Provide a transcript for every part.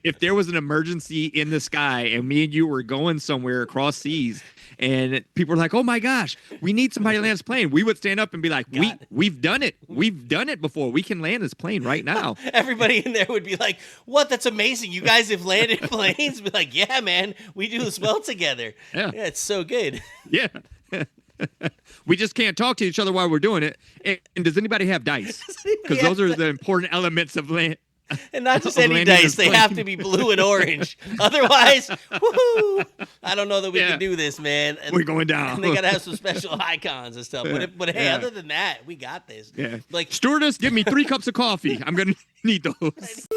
if there was an emergency in the sky and me and you were going somewhere across seas and people were like, "Oh my gosh, we need somebody to land this plane," we would stand up and be like, "We've done it. We've done it before. We can land this plane right now." Everybody in there would be like, "What? That's amazing! You guys have landed planes." Be like, "Yeah, man, we do this well together. Yeah, it's so good." Yeah. We just can't talk to each other while we're doing it. And does anybody have dice? Because those are the important elements of land. And not just any dice; they have to be blue and orange. Otherwise, woohoo! I don't know that we can do this, man. And, we're going down. And they gotta have some special icons and stuff. But hey, other than that, we got this. Yeah. Like, stewardess, give me 3 cups of coffee. I'm gonna need those.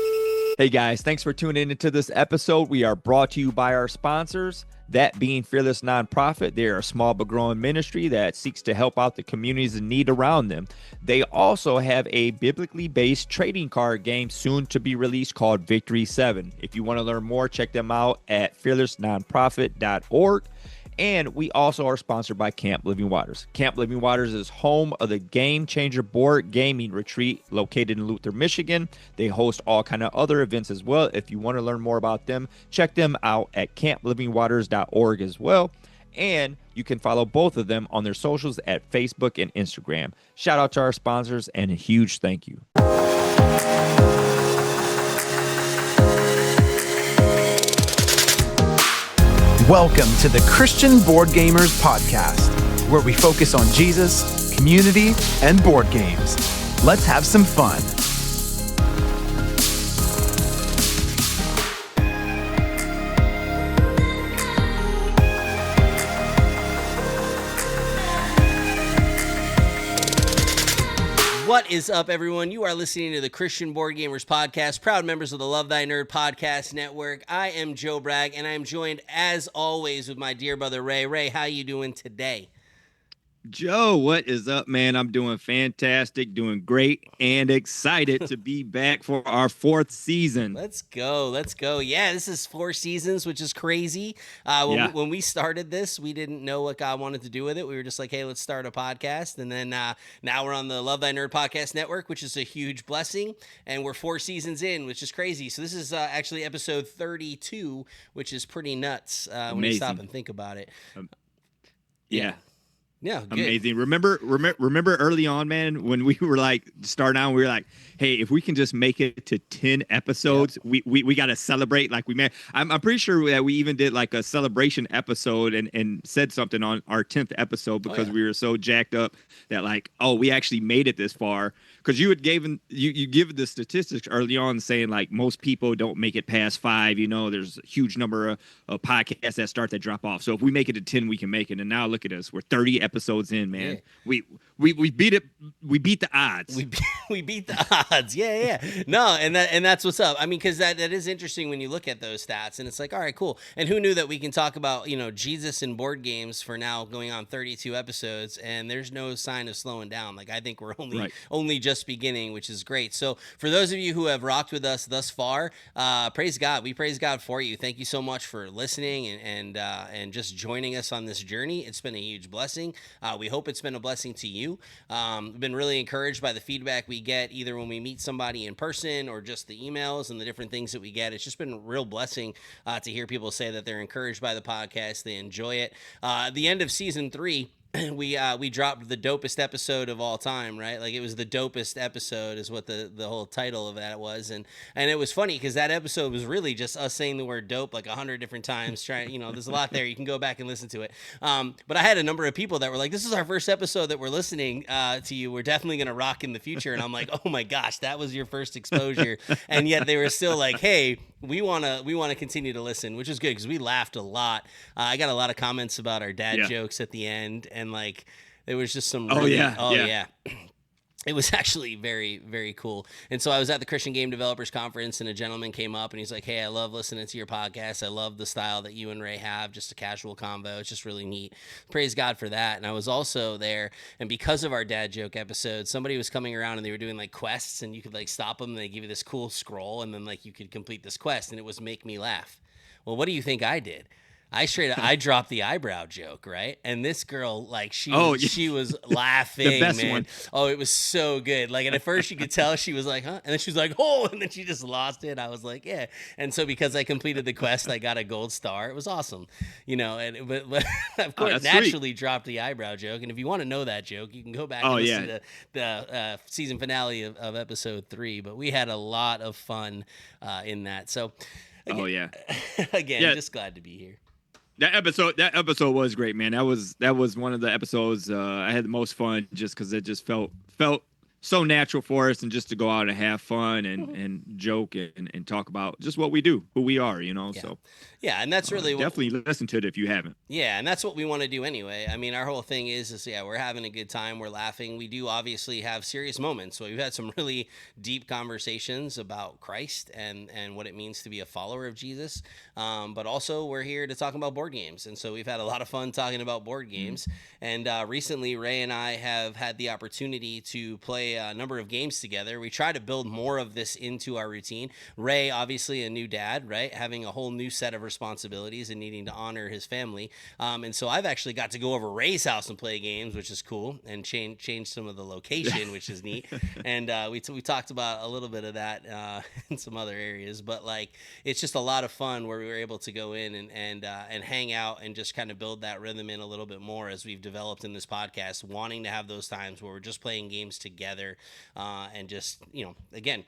Hey guys, thanks for tuning into this episode. We are brought to you by our sponsors. That being Fearless Nonprofit, they are a small but growing ministry that seeks to help out the communities in need around them. They also have a biblically based trading card game soon to be released called Victory 7. If you want to learn more, check them out at fearlessnonprofit.org. And we also are sponsored by Camp Living Waters. Camp Living Waters is home of the Game Changer Board Gaming Retreat located in Luther, Michigan. They host all kind of other events as well. If you want to learn more about them, check them out at camplivingwaters.org as well. And you can follow both of them on their socials at Facebook and Instagram. Shout out to our sponsors and a huge thank you. Welcome to the Christian Board Gamers Podcast, where we focus on Jesus, community, and board games. Let's have some fun. What is up, everyone? You are listening to the Christian Board Gamers Podcast, proud members of the Love Thy Nerd Podcast Network. I am Joe Bragg, and I am joined, as always, with my dear brother, Ray. Ray, how you doing today? Joe, what is up, man? I'm doing fantastic, doing great, and excited to be back for our 4th season. Let's go. Let's go. Yeah, this is 4 seasons, which is crazy. When we started this, we didn't know what God wanted to do with it. We were just like, hey, let's start a podcast. And then now we're on the Love Thy Nerd Podcast Network, which is a huge blessing. And we're 4 seasons in, which is crazy. So this is actually episode 32, which is pretty nuts when you stop and think about it. Yeah. Yeah, good. Amazing. Remember early on, man, when we were like starting out, we were like, hey, if we can just make it to 10 episodes, we got to celebrate like we made. I'm pretty sure that we even did like a celebration episode and said something on our 10th episode because we were so jacked up that like, oh, we actually made it this far. Because you had given you give the statistics early on saying like most people don't make it past 5. You know, there's a huge number of podcasts that start that drop off. So if we make it to 10, we can make it. And now look at us, we're 30 episodes in, man. Yeah. We beat it. We beat the odds. We beat the odds. Yeah. No, and that's what's up. I mean, because that is interesting when you look at those stats, and it's like, all right, cool. And who knew that we can talk about Jesus and board games for now going on 32 episodes, and there's no sign of slowing down. Like I think we're only just beginning, which is great. So for those of you who have rocked with us thus far, praise God. We praise God for you. Thank you so much for listening and just joining us on this journey. It's been a huge blessing. We hope it's been a blessing to you. We've been really encouraged by the feedback we get either when we meet somebody in person or just the emails and the different things that we get. It's just been a real blessing to hear people say that they're encouraged by the podcast. They enjoy it. At the end of season 3, we dropped the dopest episode of all time, right? Like it was the dopest episode is what the whole title of that was. And it was funny because that episode was really just us saying the word dope like 100 different times. There's a lot there. You can go back and listen to it. But I had a number of people that were like, this is our first episode that we're listening to you. We're definitely going to rock in the future. And I'm like, oh my gosh, that was your first exposure. And yet they were still like, hey, we want to continue to listen, which is good because we laughed a lot. I got a lot of comments about our dad jokes at the end, and like there was just some it was actually very, very cool. And so I was at the Christian Game Developers Conference, and a gentleman came up and he's like, hey, I love listening to your podcast. I love the style that you and Ray have, just a casual convo. It's just really neat. Praise God for that. And I was also there, and because of our dad joke episode, somebody was coming around and they were doing like quests, and you could like stop them and they give you this cool scroll, and then like you could complete this quest, and it was make me laugh. Well, what do you think I did? I dropped the eyebrow joke, right? And this girl, like, she was laughing, the best man. one. Oh, it was so good. Like, and at first you could tell she was like, huh? And then she was like, oh, and then she just lost it. I was like, yeah. And so because I completed the quest, I got a gold star. It was awesome, and but of course, naturally sweet. dropped the eyebrow joke. And if you want to know that joke, you can go back and listen to the season finale of episode 3. But we had a lot of fun in that. So, again, just glad to be here. That episode was great, man. That was one of the episodes I had the most fun, just because it just felt so natural for us, and just to go out and have fun and joke and talk about just what we do, who we are, So and that's really definitely listen to it if you haven't. Yeah, and that's what we want to do anyway. I mean, our whole thing is we're having a good time, we're laughing. We do obviously have serious moments. So we've had some really deep conversations about Christ and what it means to be a follower of Jesus. But also we're here to talk about board games. And so we've had a lot of fun talking about board games. And recently Ray and I have had the opportunity to play a number of games together. We try to build more of this into our routine. Ray, obviously a new dad, right? Having a whole new set of responsibilities and needing to honor his family. And so I've actually got to go over Ray's house and play games, which is cool, and change some of the location, which is neat. And we talked about a little bit of that in some other areas, but like, it's just a lot of fun where we were able to go in and hang out and just kind of build that rhythm in a little bit more as we've developed in this podcast, wanting to have those times where we're just playing games together and just, again,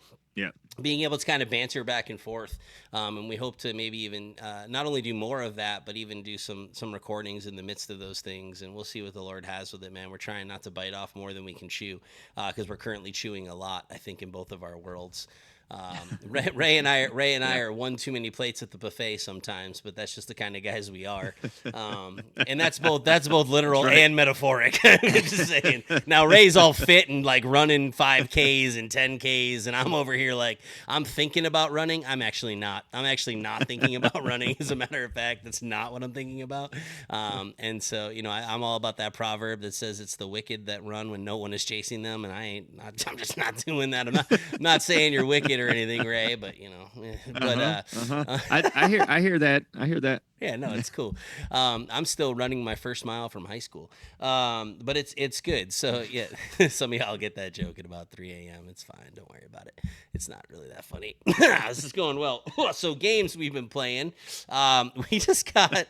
being able to kind of banter back and forth. And we hope to maybe even not only do more of that, but even do some recordings in the midst of those things. And we'll see what the Lord has with it, man. We're trying not to bite off more than we can chew, because we're currently chewing a lot, I think, in both of our worlds. Ray and I are one too many plates at the buffet sometimes, but that's just the kind of guys we are. And that's both literal and metaphoric. Just saying. Now Ray's all fit and like running 5Ks and 10Ks, and I'm over here like, I'm thinking about running. I'm actually not thinking about running. As a matter of fact, that's not what I'm thinking about. And so, I'm all about that proverb that says it's the wicked that run when no one is chasing them, and I'm just not doing that. I'm not saying you're wicked or anything, Ray, but I hear that. Yeah, no, it's cool. I'm still running my first mile from high school, but it's good. So yeah, some of y'all get that joke at about 3 a.m. It's fine, don't worry about it. It's not really that funny. This is going well. So games we've been playing. We just got.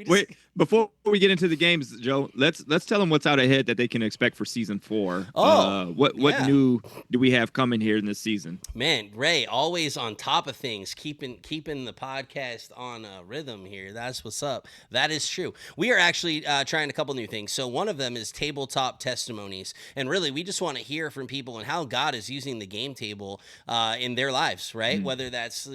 Wait, before we get into the games, Joe, let's tell them what's out ahead that they can expect for season 4. What new do we have coming here in this season? Man, Ray, always on top of things, keeping the podcast on a rhythm here. That's what's up. That is true. We are actually trying a couple new things. So one of them is tabletop testimonies, and really we just want to hear from people and how God is using the game table in their lives, right? Whether that's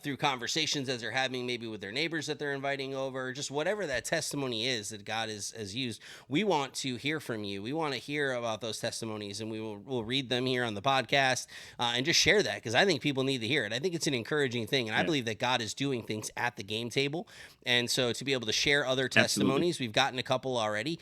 through conversations as they're having maybe with their neighbors that they're inviting over. Just whatever that testimony is that God has used, we want to hear from you. We want to hear about those testimonies, and we'll read them here on the podcast and just share that, because I think people need to hear it. I think it's an encouraging thing, and I believe that God is doing things at the game table. And so to be able to share other testimonies, we've gotten a couple already.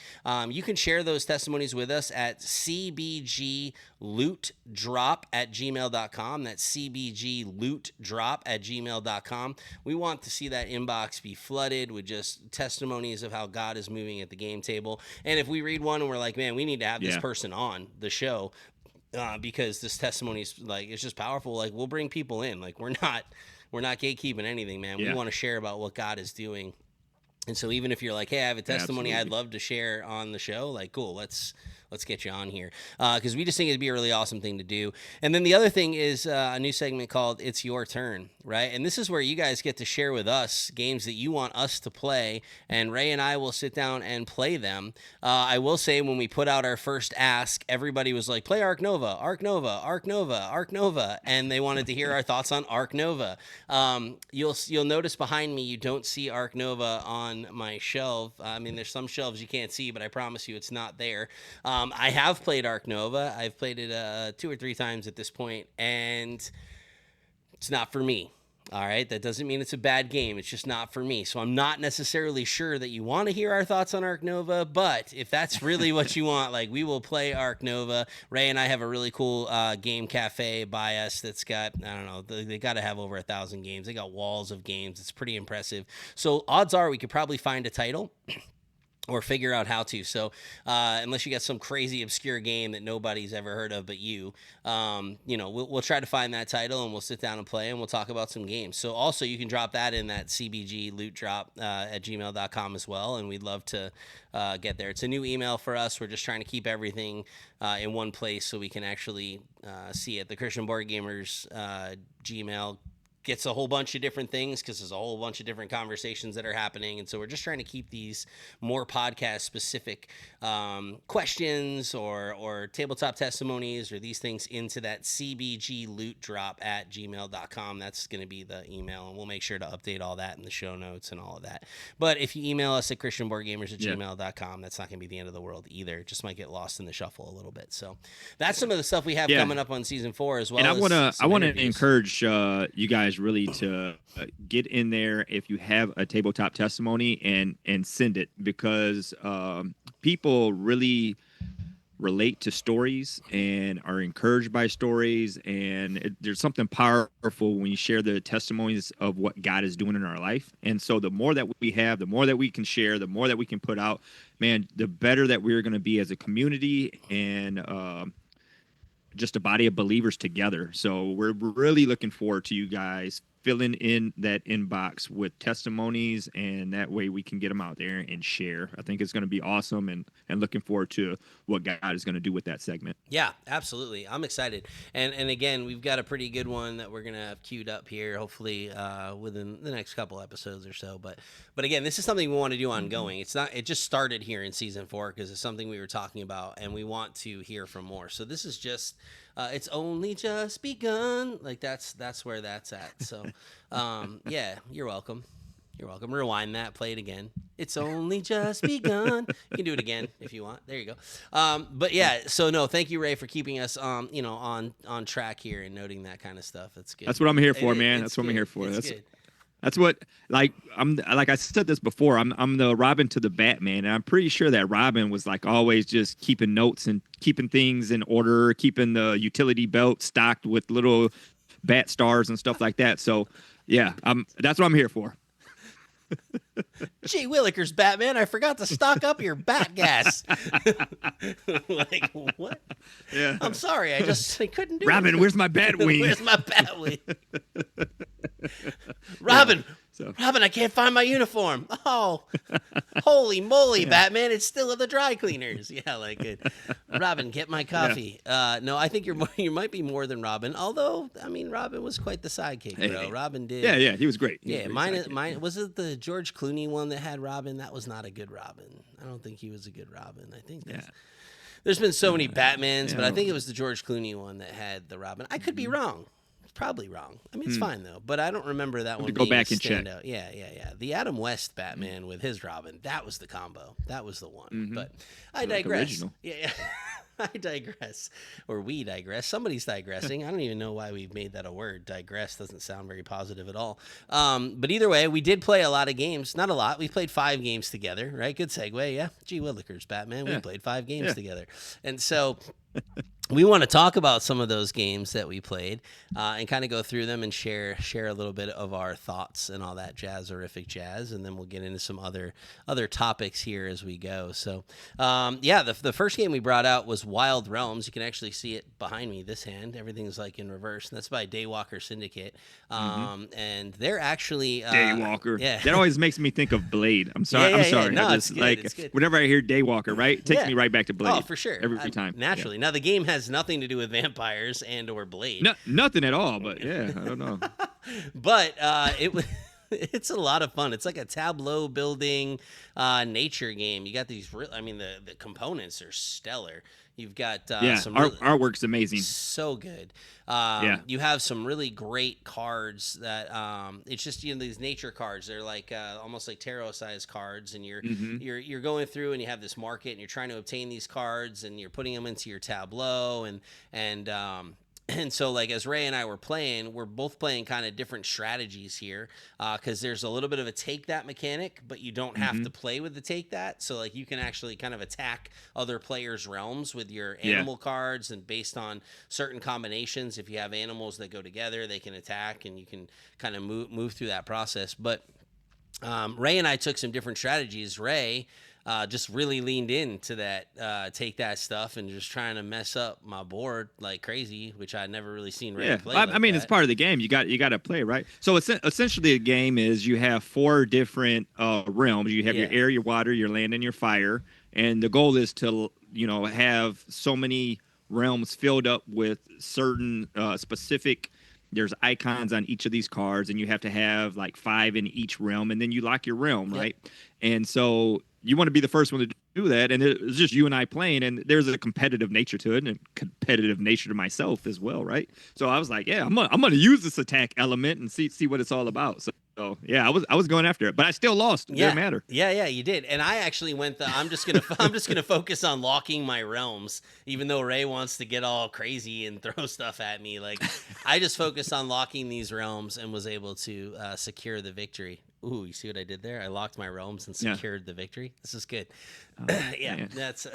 You can share those testimonies with us at cbglootdrop@gmail.com. That's cbglootdrop@gmail.com. We want to see that inbox be flooded with just testimonies of how God is moving at the game table. And if we read one and we're like, man, we need to have this person on the show because this testimony is like, it's just powerful. Like, we'll bring people in. Like, we're not gatekeeping anything, man. We want to share about what God is doing. And so even if you're like, hey, I have a testimony I'd love to share on the show, like, cool, let's get you on here, because we just think it'd be a really awesome thing to do. And then the other thing is a new segment called It's Your Turn, right? And this is where you guys get to share with us games that you want us to play, and Ray and I will sit down and play them. I will say, when we put out our first ask, everybody was like, play Ark Nova, Ark Nova, Ark Nova, Ark Nova, and they wanted to hear our thoughts on Ark Nova. You'll notice behind me, you don't see Ark Nova on my shelf. I mean, there's some shelves you can't see, but I promise you it's not there. I have played Ark Nova. I've played it 2 or 3 times at this point, and it's not for me. All right, that doesn't mean it's a bad game. It's just not for me. So I'm not necessarily sure that you want to hear our thoughts on Ark Nova, but if that's really what you want, like, we will play Ark Nova. Ray and I have a really cool game cafe by us that's got, I don't know, they got to have over 1,000 games. They got walls of games. It's pretty impressive. So odds are we could probably find a title or figure out how to. So unless you got some crazy obscure game that nobody's ever heard of but you know, we'll try to find that title and we'll sit down and play and we'll talk about some games. So also you can drop that in that CBG loot drop at gmail.com as well. And we'd love to get there. It's a new email for us. We're just trying to keep everything in one place so we can actually see it. The Christian Board Gamers Gmail gets a whole bunch of different things because there's a whole bunch of different conversations that are happening. And so we're just trying to keep these more podcast specific questions or tabletop testimonies or these things into that CBG loot drop at gmail.com. That's going to be the email. And we'll make sure to update all that in the show notes and all of that. But if you email us at christianboardgamers at gmail.com, that's not going to be the end of the world either. It just might get lost in the shuffle a little bit. So that's some of the stuff we have coming up on season 4 as well. And I want to encourage you guys really to get in there if you have a tabletop testimony and send it, because people really relate to stories and are encouraged by stories, and there's something powerful when you share the testimonies of what God is doing in our life. And so the more that we have, the more that we can share, the more that we can put out, man, the better that we're going to be as a community and just a body of believers together. So we're really looking forward to you guys filling in that inbox with testimonies, and that way we can get them out there and share. I think it's going to be awesome, and looking forward to what God is going to do with that segment. Yeah, absolutely. I'm excited. And again, we've got a pretty good one that we're going to have queued up here, hopefully within the next couple episodes or so. But again, this is something we want to do ongoing. It just started here in season 4 because it's something we were talking about and we want to hear from more. So this is just, it's only just begun. Like that's where that's at. So yeah, you're welcome. You're welcome. Rewind that. Play it again. It's only just begun. You can do it again if you want. There you go. But yeah, so no, thank you, Ray, for keeping us on track here and noting that kind of stuff. That's good. That's what I'm here for, man. That's what I'm here for. That's good. That's what, like I said this before, I'm the Robin to the Batman, and I'm pretty sure that Robin was like always just keeping notes and keeping things in order, keeping the utility belt stocked with little bat stars and stuff like that. So yeah, that's what I'm here for. Gee willikers, Batman, I forgot to stock up your bat gas. Like, what? Yeah. I'm sorry, I couldn't do it. Robin, where's my bat wing? Where's my bat wing? Robin, Robin, I can't find my uniform. Oh, holy moly, Batman, it's still at the dry cleaners. Yeah, like it. Robin, get my coffee. Yeah. No, I think you might be more than Robin, although, I mean, Robin was quite the sidekick, bro. Hey. Robin did. Yeah, he was great. Mine was it the George Clooney one that had Robin? That was not a good Robin. I don't think he was a good Robin. I think there's been so many Batmans, but I think it was the George Clooney one that had the Robin. I could be wrong. Probably wrong. I mean, it's fine though, but I don't remember that one. Go back and check. Yeah. The Adam West Batman with his Robin, that was the combo. That was the one. But I digress. Original. Yeah. I digress, or we digress. Somebody's digressing. I don't even know why we've made that a word. Digress doesn't sound very positive at all. But either way, we did play a lot of games. Not a lot. We played 5 games together, right? Good segue. Yeah. Gee willikers, Batman. We played 5 games together. And so we want to talk about some of those games that we played and kind of go through them and share a little bit of our thoughts and all that jazzerific jazz, and then we'll get into some other topics here as we go. So, the first game we brought out was Wild Realms. You can actually see it behind me, this hand. Everything's like in reverse, and that's by Daywalker Syndicate. And they're actually... Daywalker. Yeah. That always makes me think of Blade. I'm sorry. I'm sorry. No, it's good. Whenever I hear Daywalker, right? It takes me right back to Blade. Oh, for sure. Every time. Naturally. Yeah. Now, the game has nothing to do with vampires and or Blade. No, nothing at all, but yeah, I don't know. But it's a lot of fun. It's like a tableau building nature game. You got these the components are stellar. You've got some artwork's amazing. So good. You have some really great cards that it's just these nature cards. They're like almost like tarot sized cards, and you're going through and you have this market and you're trying to obtain these cards and you're putting them into your tableau and And so, like, as Ray and I were playing, we're both playing kind of different strategies here, because there's a little bit of a take that mechanic, but you don't have to play with the take that. So, like, you can actually kind of attack other players' realms with your animal cards, and based on certain combinations, if you have animals that go together, they can attack, and you can kind of move through that process. But Ray and I took some different strategies. Ray just really leaned into that take that stuff and just trying to mess up my board like crazy, which I'd never really seen Ray play. I mean, it's part of the game. You got to play, right? So essentially, the game is you have 4 different realms. You have your air, your water, your land, and your fire. And the goal is to have so many realms filled up with certain specific. There's icons on each of these cards, and you have to have like 5 in each realm, and then you lock your realm, right? And so you want to be the first one to do that, and it's just you and I playing, and there's a competitive nature to it, and a competitive nature to myself as well, right? So I was like, yeah, I'm gonna use this attack element and see what it's all about. So yeah, I was going after it, but I still lost. It didn't matter. Yeah, you did. And I actually went I'm just gonna focus on locking my realms, even though Ray wants to get all crazy and throw stuff at me. Like, I just focused on locking these realms and was able to secure the victory. Ooh, you see what I did there? I locked my realms and secured the victory. This is good. That's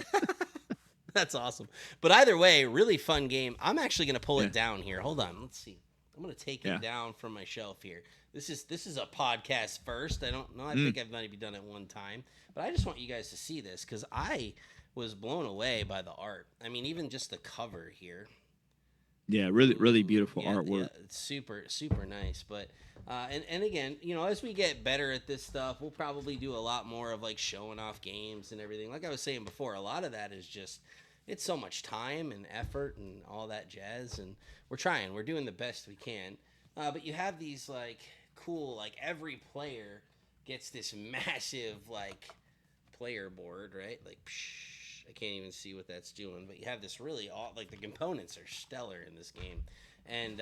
that's awesome. But either way, really fun game. I'm actually gonna pull it down here. Hold on, let's see. I'm gonna take it down from my shelf here. This is a podcast first. I don't know. I think I've maybe done it one time, but I just want you guys to see this because I was blown away by the art. I mean, even just the cover here. Yeah, really beautiful artwork. Yeah, it's super nice. But and again, as we get better at this stuff, we'll probably do a lot more of like showing off games and everything. Like I was saying before, a lot of that is just it's so much time and effort and all that jazz, and we're doing the best we can. But you have these like cool, like every player gets this massive like player board, right? Like I can't even see what that's doing, but you have this really like the components are stellar in this game, and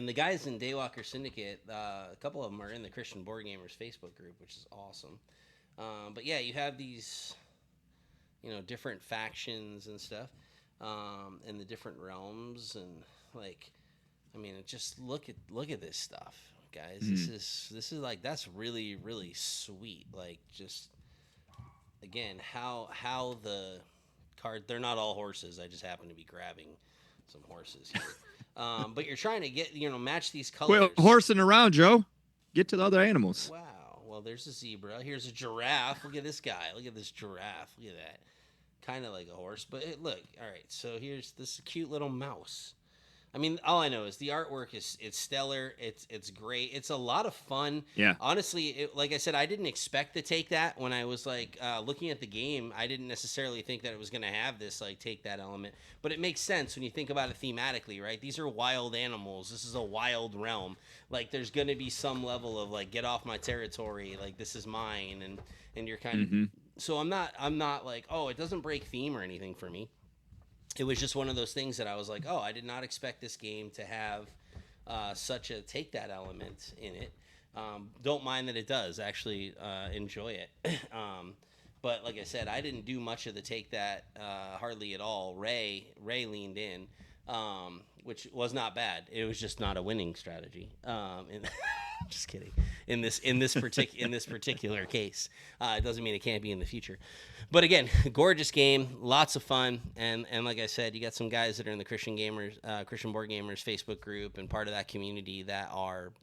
the guys in Daywalker Syndicate, a couple of them are in the Christian Board Gamers Facebook group, which is awesome. But yeah, you have these different factions and stuff, and the different realms, and like, I mean, just look at this stuff, guys. This is like, that's really sweet. Like, just again, how the card, they're not all horses. I just happen to be grabbing some horses here. But you're trying to get, match these colors. Well, horsing around, Joe. Get to the other animals. Wow. Well, there's a zebra. Here's a giraffe. Look at this guy. Look at this giraffe. Look at that. Kind of like a horse, but look. All right. So here's this cute little mouse. I mean, all I know is the artwork it's stellar. It's great. It's a lot of fun. Yeah. Honestly, like I said, I didn't expect to take that when I was like looking at the game. I didn't necessarily think that it was going to have this like take that element, but it makes sense when you think about it thematically, right? These are wild animals. This is a wild realm. Like, there's going to be some level of like, get off my territory. Like, this is mine, and you're kind of. So I'm not like, oh, it doesn't break theme or anything for me. It was just one of those things that I was like, oh, I did not expect this game to have such a take that element in it. Don't mind that it does. Actually enjoy it. But like I said, I didn't do much of the take that hardly at all. Ray leaned in, which was not bad. It was just not a winning strategy. Just kidding. In this particular case, it doesn't mean it can't be in the future. But again, gorgeous game, lots of fun, and like I said, you got some guys that are in the Christian Board Gamers Facebook group and part of that community that are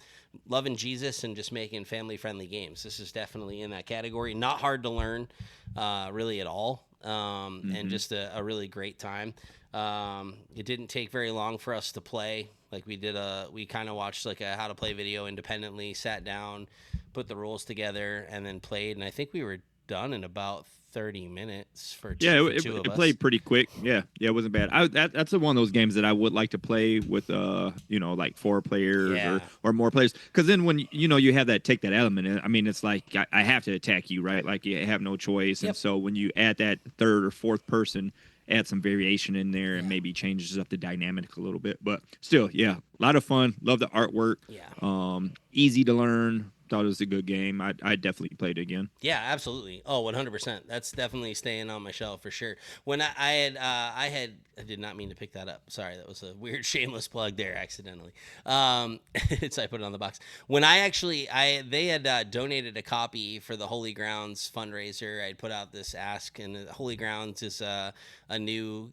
loving Jesus and just making family-friendly games. This is definitely in that category. Not hard to learn, really at all, and just a really great time. It didn't take very long for us to play. Like, we kind of watched like a how to play video independently, sat down, put the rules together, and then played. And I think we were done in about 30 minutes for two of us. It played pretty quick. Yeah, it wasn't bad. That's one of those games that I would like to play with, like 4 players or more players. Because then when you have that take that element, I mean, it's like I have to attack you, right? Like, you have no choice. And so when you add that 3rd or 4th person, add some variation in there and maybe changes up the dynamic a little bit. But still, a lot of fun. Love the artwork. Yeah. Easy to learn. thought it was a good game. I definitely played it again. Yeah, absolutely. Oh, 100%. That's definitely staying on my shelf for sure. When I did not mean to pick that up. Sorry, that was a weird shameless plug there accidentally. So I put it on the box. When they had donated a copy for the Holy Grounds fundraiser. I'd put out this ask, and the Holy Grounds is a new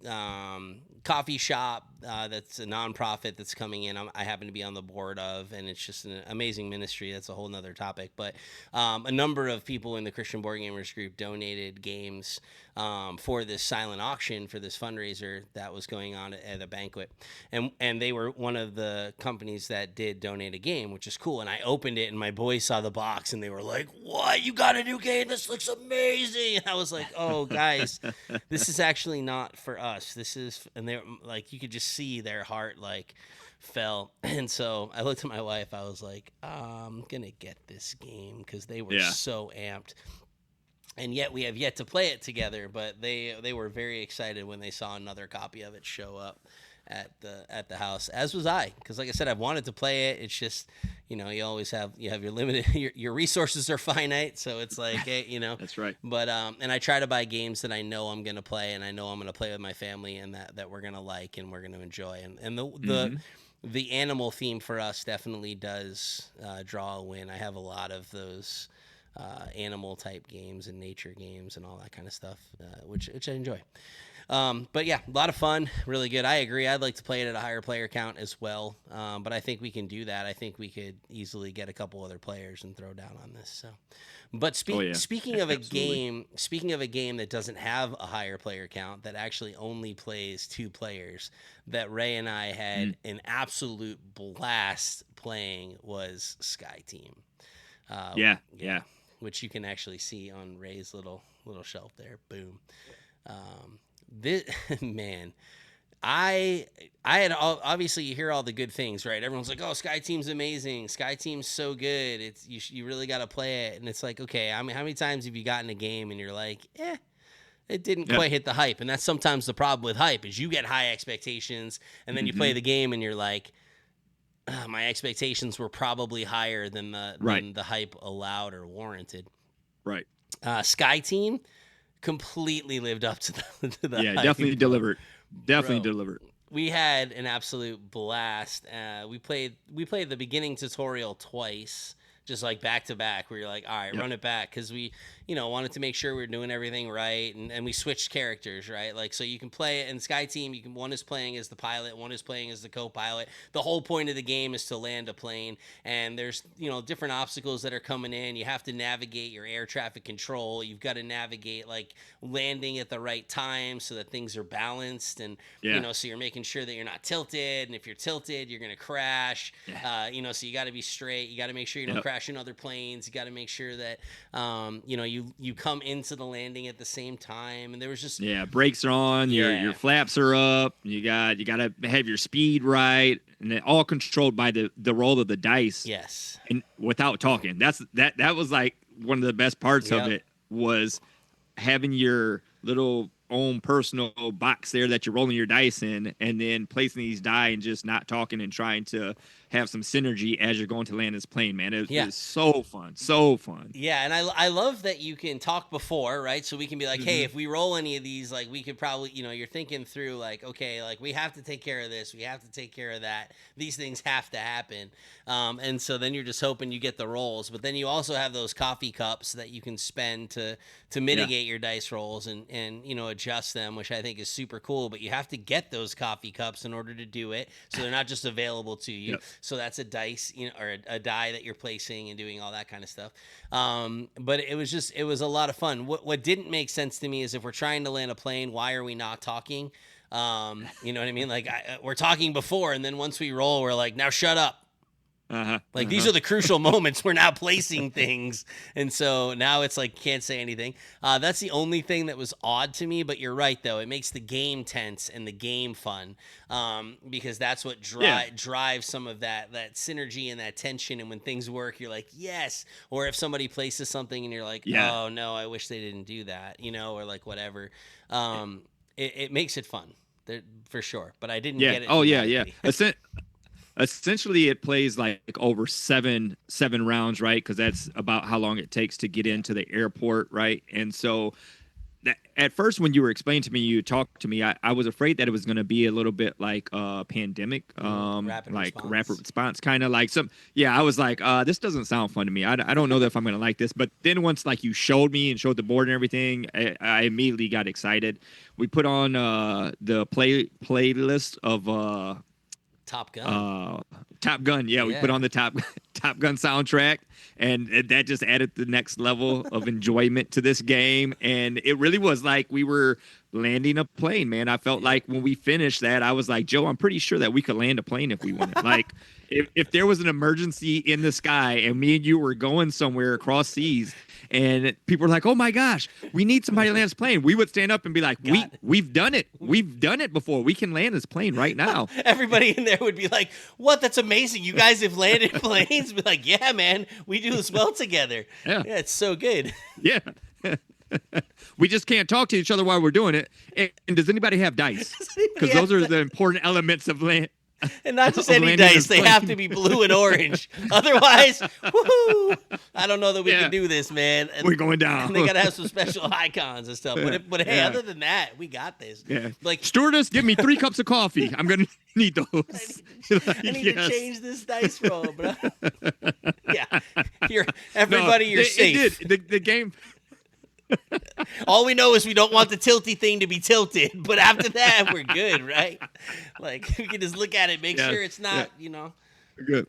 coffee shop that's a nonprofit that's coming in. I happen to be on the board of, and it's just an amazing ministry. That's a whole nother topic. But a number of people in the Christian Board Gamers group donated games for this silent auction for this fundraiser that was going on at a banquet, and they were one of the companies that did donate a game, which is cool. And I opened it, and my boys saw the box, and they were like, "What? You got a new game? This looks amazing!" And I was like, "Oh, guys, this is actually not for us. This is," and they were like, you could just see their heart like fell. And so I looked at my wife. I was like, I'm gonna get this game because they were so amped. And yet we have yet to play it together, but they were very excited when they saw another copy of it show up at the house, as was I, because like I said, I've wanted to play it. It's just, you have your limited your resources are finite, so it's like, hey, That's right. But and I try to buy games that I know I'm gonna play, and I know I'm gonna play with my family, and that we're gonna like and we're gonna enjoy. And the animal theme for us definitely does draw a win. I have a lot of those animal type games and nature games and all that kind of stuff, which I enjoy. But yeah, a lot of fun, really good. I agree. I'd like to play it at a higher player count as well. But I think we can do that. I think we could easily get a couple other players and throw down on this. So, but speaking of a game that doesn't have a higher player count, that actually only plays 2 players, that Ray and I had an absolute blast playing, was Sky Team. Yeah. Which you can actually see on Ray's little shelf there. Boom. This man, I had obviously, you hear all the good things, right? Everyone's like, "Oh, Sky Team's amazing. Sky Team's so good. It's you really got to play it." And it's like, okay, I mean, how many times have you gotten a game and you're like, it didn't quite hit the hype? And that's sometimes the problem with hype, is you get high expectations, and then you play the game and you're like, my expectations were probably higher than the hype allowed or warranted. Right. Sky Team completely lived up to the hype. Definitely delivered. Delivered. We had an absolute blast. We played the beginning tutorial twice, just like back to back, where you're like, all right, run it back, because we wanted to make sure we were doing everything right, and we switched characters, right? Like, so you can play it in Sky Team, one is playing as the pilot, one is playing as the co-pilot. The whole point of the game is to land a plane, and there's different obstacles that are coming in. You have to navigate your air traffic control. You've got to navigate like landing at the right time so that things are balanced, and so you're making sure that you're not tilted, and if you're tilted, you're gonna crash. So you got to be straight. You got to make sure you don't crash in other planes. You got to make sure that you come into the landing at the same time. And there was just brakes are on, your flaps are up, you got to have your speed right, and it all controlled by the roll of the dice. Yes. And without talking. That was like one of the best parts of it, was having your little own personal box there that you're rolling your dice in, and then placing these die and just not talking and trying to have some synergy as you're going to land this plane, man. It was so fun. Yeah, and I love that you can talk before, right? So we can be like, hey, if we roll any of these, like, we could probably, you're thinking through, like, okay, like, we have to take care of this, we have to take care of that, these things have to happen. And so then you're just hoping you get the rolls, but then you also have those coffee cups that you can spend to mitigate your dice rolls and adjust them, which I think is super cool. But you have to get those coffee cups in order to do it, so they're not just available to you. So that's a dice, or a die that you're placing and doing all that kind of stuff. But it was a lot of fun. What didn't make sense to me is, if we're trying to land a plane, why are we not talking? You know what I mean? Like, we're talking before, and then once we roll, we're like, now shut up. These are the crucial moments. We're now placing things, and so now it's like, can't say anything. That's the only thing that was odd to me, but you're right, though. It makes the game tense and the game fun, because that's what drives some of that synergy and that tension. And when things work, you're like, yes. Or if somebody places something and you're like, oh no, I wish they didn't do that, or like whatever. It makes it fun, for sure. But I didn't get it. Oh yeah. essentially it plays like over seven rounds, right? Because that's about how long it takes to get into the airport, right? And so at first when you were explaining to me, you talked to me, I was afraid that it was going to be a little bit like pandemic, rapid response, kind of like I was like, this doesn't sound fun to me. I don't know that if I'm going to like this. But then once like you showed me and showed the board and everything, I immediately got excited. We put on the playlist of Top Gun. Top Gun. Yeah, we put on the Top Gun soundtrack, and that just added the next level of enjoyment to this game. And it really was like we were landing a plane, man. I felt like when we finished that, I was like, Joe, I'm pretty sure that we could land a plane if we wanted. Like, if there was an emergency in the sky and me and you were going somewhere across seas, and people were like, oh my gosh, we need somebody to land this plane, we would stand up and be like, we've done it. We've done it before. We can land this plane right now. Everybody in there would be like, what? That's amazing. You guys have landed planes? Be like, yeah, man, we do this well together. Yeah, it's so good. Yeah. We just can't talk to each other while we're doing it. And does anybody have dice? Because those are the important elements of land. And not just any dice, they have to be blue and orange. Otherwise, woohoo! I don't know that we can do this, man. And, we're going down. And they gotta have some special icons and stuff. But hey, other than that, we got this. Yeah. Like, stewardess, give me 3 cups of coffee. I'm gonna need those. I need to change this dice roll, bro. Yeah, you're safe. It did. The game. All we know is we don't want the tilty thing to be tilted, but after that, we're good, right? Like, we can just look at it, make sure it's not, Good.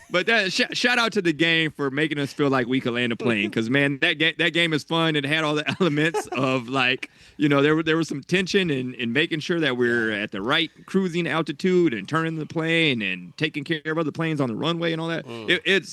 But shout out to the game for making us feel like we could land a plane, because man, that game is fun. It had all the elements of like, there was some tension in making sure that we're at the right cruising altitude and turning the plane and taking care of other planes on the runway and all that.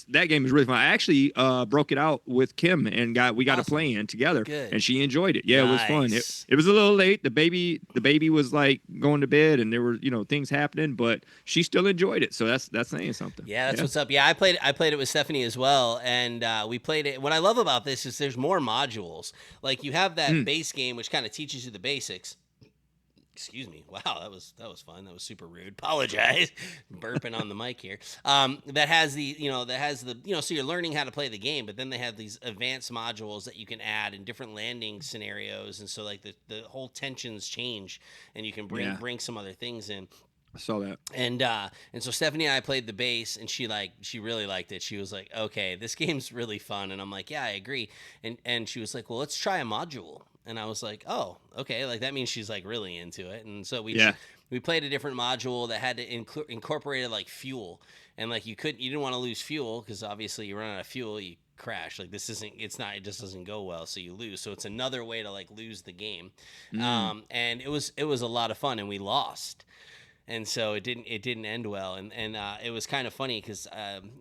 That game is really fun. I actually broke it out with Kim and we got a plane together. Good. And she enjoyed it. Yeah, nice. It was fun. It was a little late. The baby was like going to bed, and there were things happening, but she still enjoyed it. So that's saying something. Yeah, that's what's up. Yeah, I played it with Stephanie as well, and we played it. What I love about this is there's more modules. Like, you have that base game, which kind of teaches you the basics. Excuse me. Wow, that was fun. That was super rude. Apologize. Burping on the mic here. That has so you're learning how to play the game, but then they have these advanced modules that you can add in different landing scenarios, and so like the whole tensions change, and you can bring some other things in. I saw that. And so Stephanie and I played the base, and she really liked it. She was like, okay, this game's really fun. And I'm like, yeah, I agree. And she was like, well, let's try a module. And I was like, oh, okay. Like, that means she's like really into it. And so we played a different module that had to incorporate like fuel. And like, you didn't want to lose fuel, because obviously you run out of fuel, you crash. Like, it just doesn't go well, so you lose. So it's another way to like lose the game. And it was a lot of fun, and we lost. And so it didn't end well, and it was kind of funny because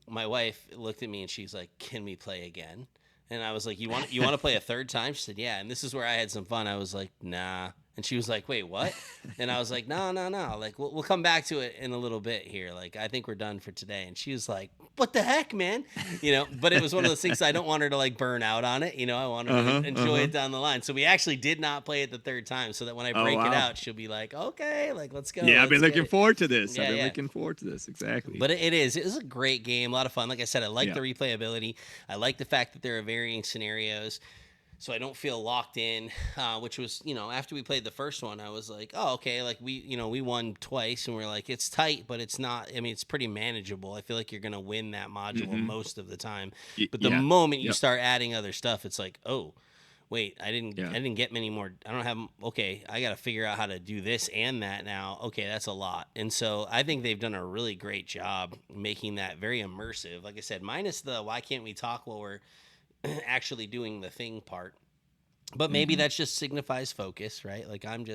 my wife looked at me and she's like, "Can we play again?" And I was like, "You want to play a third time?" She said, "Yeah." And this is where I had some fun. I was like, "Nah." And she was like, "Wait, what?" And I was like, "No. Like, we'll come back to it in a little bit here. Like, I think we're done for today." And she was like, "What the heck, man?" But it was one of those things, I don't want her to like burn out on it. I want her to enjoy it down the line. So we actually did not play it the third time, so that when I break it out, she'll be like, "Okay, like, let's go." Yeah, I've been looking forward to this. Exactly. But it is a great game, a lot of fun. Like I said, I like the replayability. I like the fact that there are varying scenarios, so I don't feel locked in, which was, after we played the first one, I was like, oh, okay, like we won twice, and we're like, it's tight, but it's not, it's pretty manageable. I feel like you're going to win that module most of the time. But the moment you start adding other stuff, it's like, oh, wait, I didn't get many more. I don't have, okay, I got to figure out how to do this and that now. Okay, that's a lot. And so I think they've done a really great job making that very immersive. Like I said, minus the why can't we talk while we're actually doing the thing part, but maybe that just signifies focus, right? Like, I'm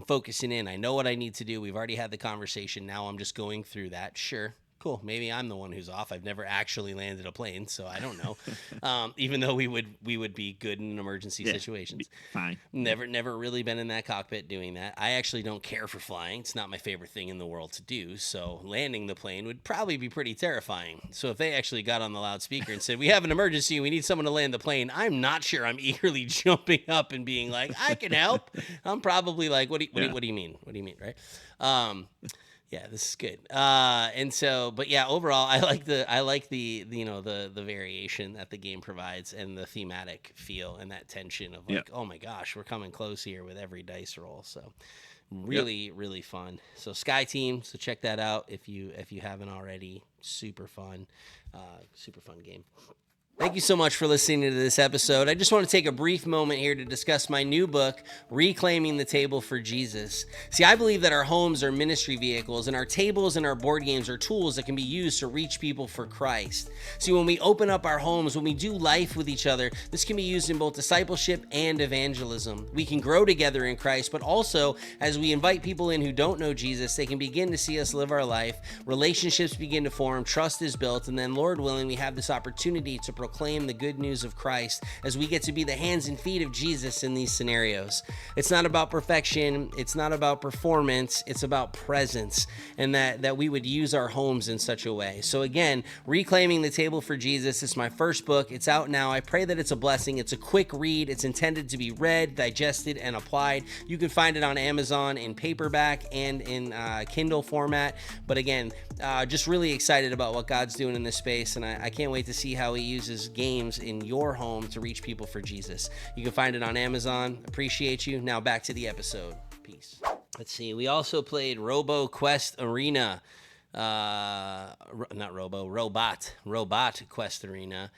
focusing in. I know what I need to do. We've already had the conversation. Now I'm just going through that. Sure. Cool. Maybe I'm the one who's off. I've never actually landed a plane, so I don't know. Even though we would be good in emergency situations. Fine. Never really been in that cockpit doing that. I actually don't care for flying. It's not my favorite thing in the world to do. So landing the plane would probably be pretty terrifying. So if they actually got on the loudspeaker and said, "We have an emergency. We need someone to land the plane," I'm not sure I'm eagerly jumping up and being like, "I can help." I'm probably like, "What do you mean? What do you mean?" Right? Yeah, this is good. And so, but yeah, overall, I like the the variation that the game provides and the thematic feel and that tension of like, oh my gosh, we're coming close here with every dice roll. So really, really fun. So Sky Team, so check that out if you haven't already. Super fun game. Thank you so much for listening to this episode. I just want to take a brief moment here to discuss my new book, Reclaiming the Table for Jesus. See, I believe that our homes are ministry vehicles, and our tables and our board games are tools that can be used to reach people for Christ. See, when we open up our homes, when we do life with each other, this can be used in both discipleship and evangelism. We can grow together in Christ, but also as we invite people in who don't know Jesus, they can begin to see us live our life, relationships begin to form, trust is built, and then, Lord willing, we have this opportunity to proclaim the good news of Christ as we get to be the hands and feet of Jesus in these scenarios. It's not about perfection. It's not about performance. It's about presence, and that we would use our homes in such a way. So again, Reclaiming the Table for Jesus is my first book. It's out now. I pray that it's a blessing. It's a quick read. It's intended to be read, digested, and applied. You can find it on Amazon in paperback and in Kindle format. But again, just really excited about what God's doing in this space, and I can't wait to see how he uses games in your home to reach people for Jesus. You can find it on Amazon. Appreciate you. Now back to the episode. Peace. Let's see. We also played Robo Quest Arena. Robot Quest Arena.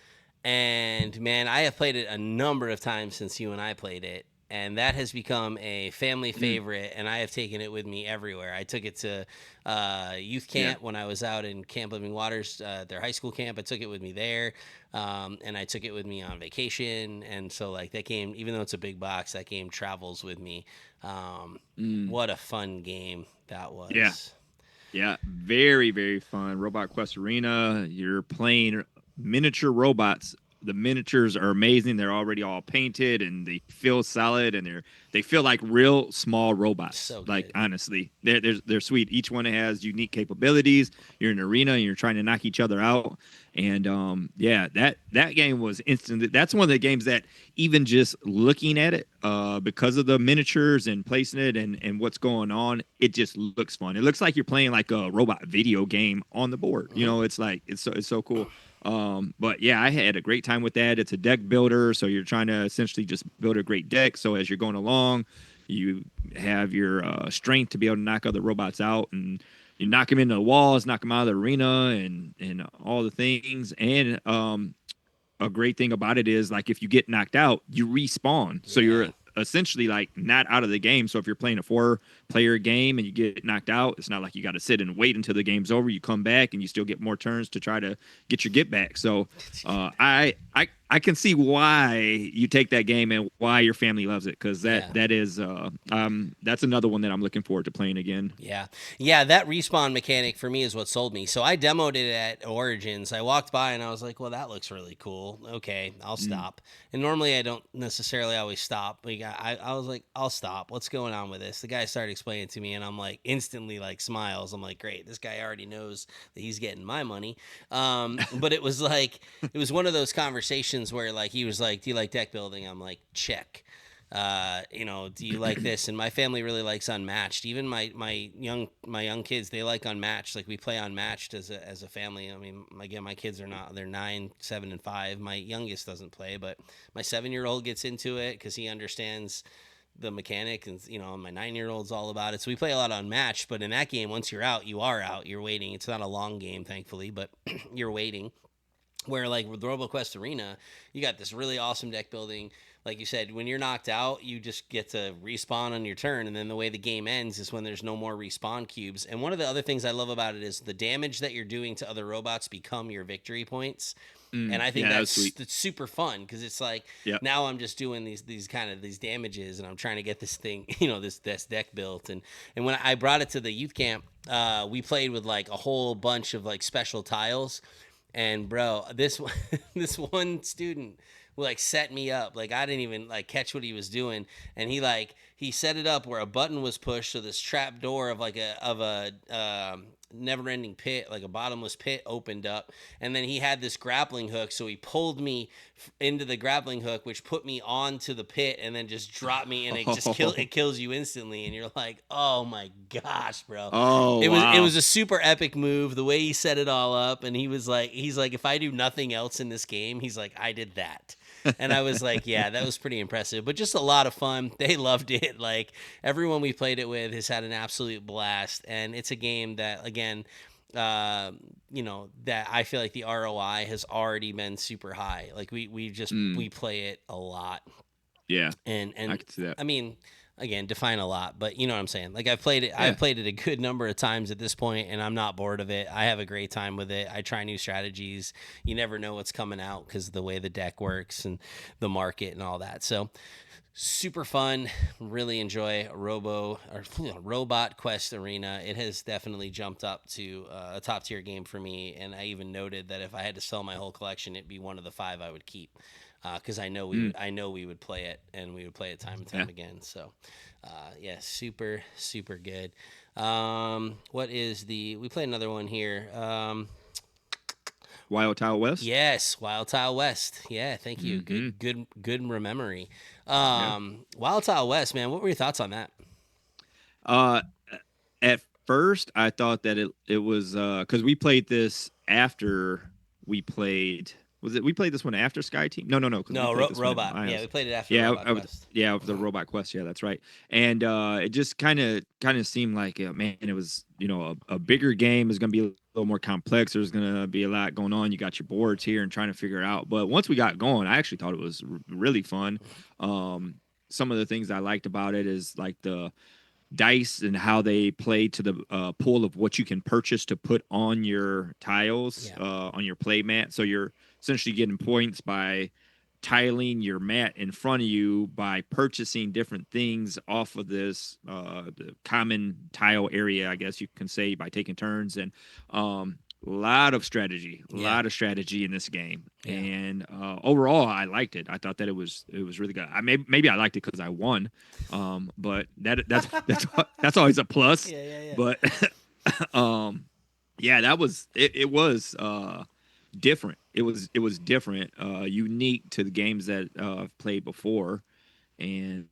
And man, I have played it a number of times since you and I played it. And that has become a family favorite, and I have taken it with me everywhere. I took it to youth camp when I was out in Camp Living Waters, their high school camp. I took it with me there, and I took it with me on vacation. And so, like, that game, even though it's a big box, that game travels with me. What a fun game that was. Yeah, very, very fun. Robot Quest Arena, you're playing miniature robots. The miniatures are amazing. They're already all painted and they feel solid, and they feel like real small robots. So like, honestly, they're sweet. Each one has unique capabilities. You're in an arena and you're trying to knock each other out. And that game was instant. That's one of the games that even just looking at it, because of the miniatures and placing it and what's going on, it just looks fun. It looks like you're playing like a robot video game on the board. You know, it's like it's so cool. But yeah, I had a great time with that. It's a deck builder, so you're trying to essentially just build a great deck. So as you're going along, you have your strength to be able to knock other robots out, and you knock them into the walls, knock them out of the arena, and all the things. And a great thing about it is, like, if you get knocked out, you respawn. So you're essentially like not out of the game. So if you're playing a 4-player game and you get knocked out, it's not like you got to sit and wait until the game's over. You come back and you still get more turns to try to get your get back. So I can see why you take that game and why your family loves it, because that is that's another one that I'm looking forward to playing again. Yeah, that respawn mechanic for me is what sold me. So I demoed it at Origins. I walked by and I was like, well, that looks really cool. Okay, I'll stop. And normally I don't necessarily always stop. But I was like, I'll stop. What's going on with this? The guy started explaining to me, and I'm like, instantly like smiles. I'm like, great, this guy already knows that he's getting my money. But it was like, it was one of those conversations where, like, he was like, do you like deck building? I'm like, check. Do you like this? And my family really likes Unmatched. Even my young kids, they like Unmatched. Like, we play Unmatched as a family. I mean, again, my kids they're 9, 7, and 5. My youngest doesn't play, but my 7-year-old gets into it because he understands the mechanic, and my 9-year-old's all about it. So we play a lot on Unmatched. But in that game, once you're out, you are out. You're waiting. It's not a long game, thankfully, but you're waiting. Where, like, with RoboQuest Arena, you got this really awesome deck building. Like you said, when you're knocked out, you just get to respawn on your turn, and then the way the game ends is when there's no more respawn cubes. And one of the other things I love about it is the damage that you're doing to other robots become your victory points. And I think that's super fun, because it's like, now I'm just doing these kind of these damages, and I'm trying to get this thing, this deck built. And when I brought it to the youth camp, we played with like a whole bunch of like special tiles. And bro, this one student like set me up. Like, I didn't even like catch what he was doing, and he he set it up where a button was pushed, so this trap door of a never-ending pit, like a bottomless pit, opened up, and then he had this grappling hook, so he pulled me into the grappling hook, which put me onto the pit, and then just dropped me, and it kills you instantly, and you're like, oh my gosh, bro. Oh, it wow. was a super epic move, the way he set it all up, and he's like, if I do nothing else in this game, he's like, I did that. And I was like, yeah, that was pretty impressive, but just a lot of fun. They loved it. Like, everyone we played it with has had an absolute blast. And it's a game that, again, that I feel like the ROI has already been super high. Like, we play it a lot. Yeah. And I can see that. I mean, again, define a lot, but you know what I'm saying? Like, I've played it a good number of times at this point, and I'm not bored of it. I have a great time with it. I try new strategies. You never know what's coming out because of the way the deck works and the market and all that. So super fun. Really enjoy Robot Quest Arena. It has definitely jumped up to a top tier game for me. And I even noted that if I had to sell my whole collection, it'd be one of the 5 I would keep. Because I know we would play it, and we would play it time and time again. So, super, super good. We played another one here. Wild Tile West? Yes, Wild Tile West. Yeah, thank you. Mm-hmm. Good memory. Wild Tile West, man, what were your thoughts on that? At first, I thought that it was because we played this after we played. Was it? We played this one after Sky Team? No. No, Robot. Yeah, we played it after Robot Quest. Yeah, it was the Robot Quest. Yeah, that's right. And it just kind of seemed like, man, it was, a bigger game. Is going to be a little more complex. There's going to be a lot going on. You got your boards here and trying to figure it out. But once we got going, I actually thought it was really fun. Some of the things I liked about it is like the dice and how they play to the pool of what you can purchase to put on your tiles, on your play mat. So you're essentially getting points by tiling your mat in front of you by purchasing different things off of this the common tile area, I guess you can say, by taking turns. And a lot of strategy in this game. And overall, I liked it. I thought that it was really good. Maybe I liked it because I won, but that's always a plus. But that was it. It was different. It was different, unique to the games that I've played before, and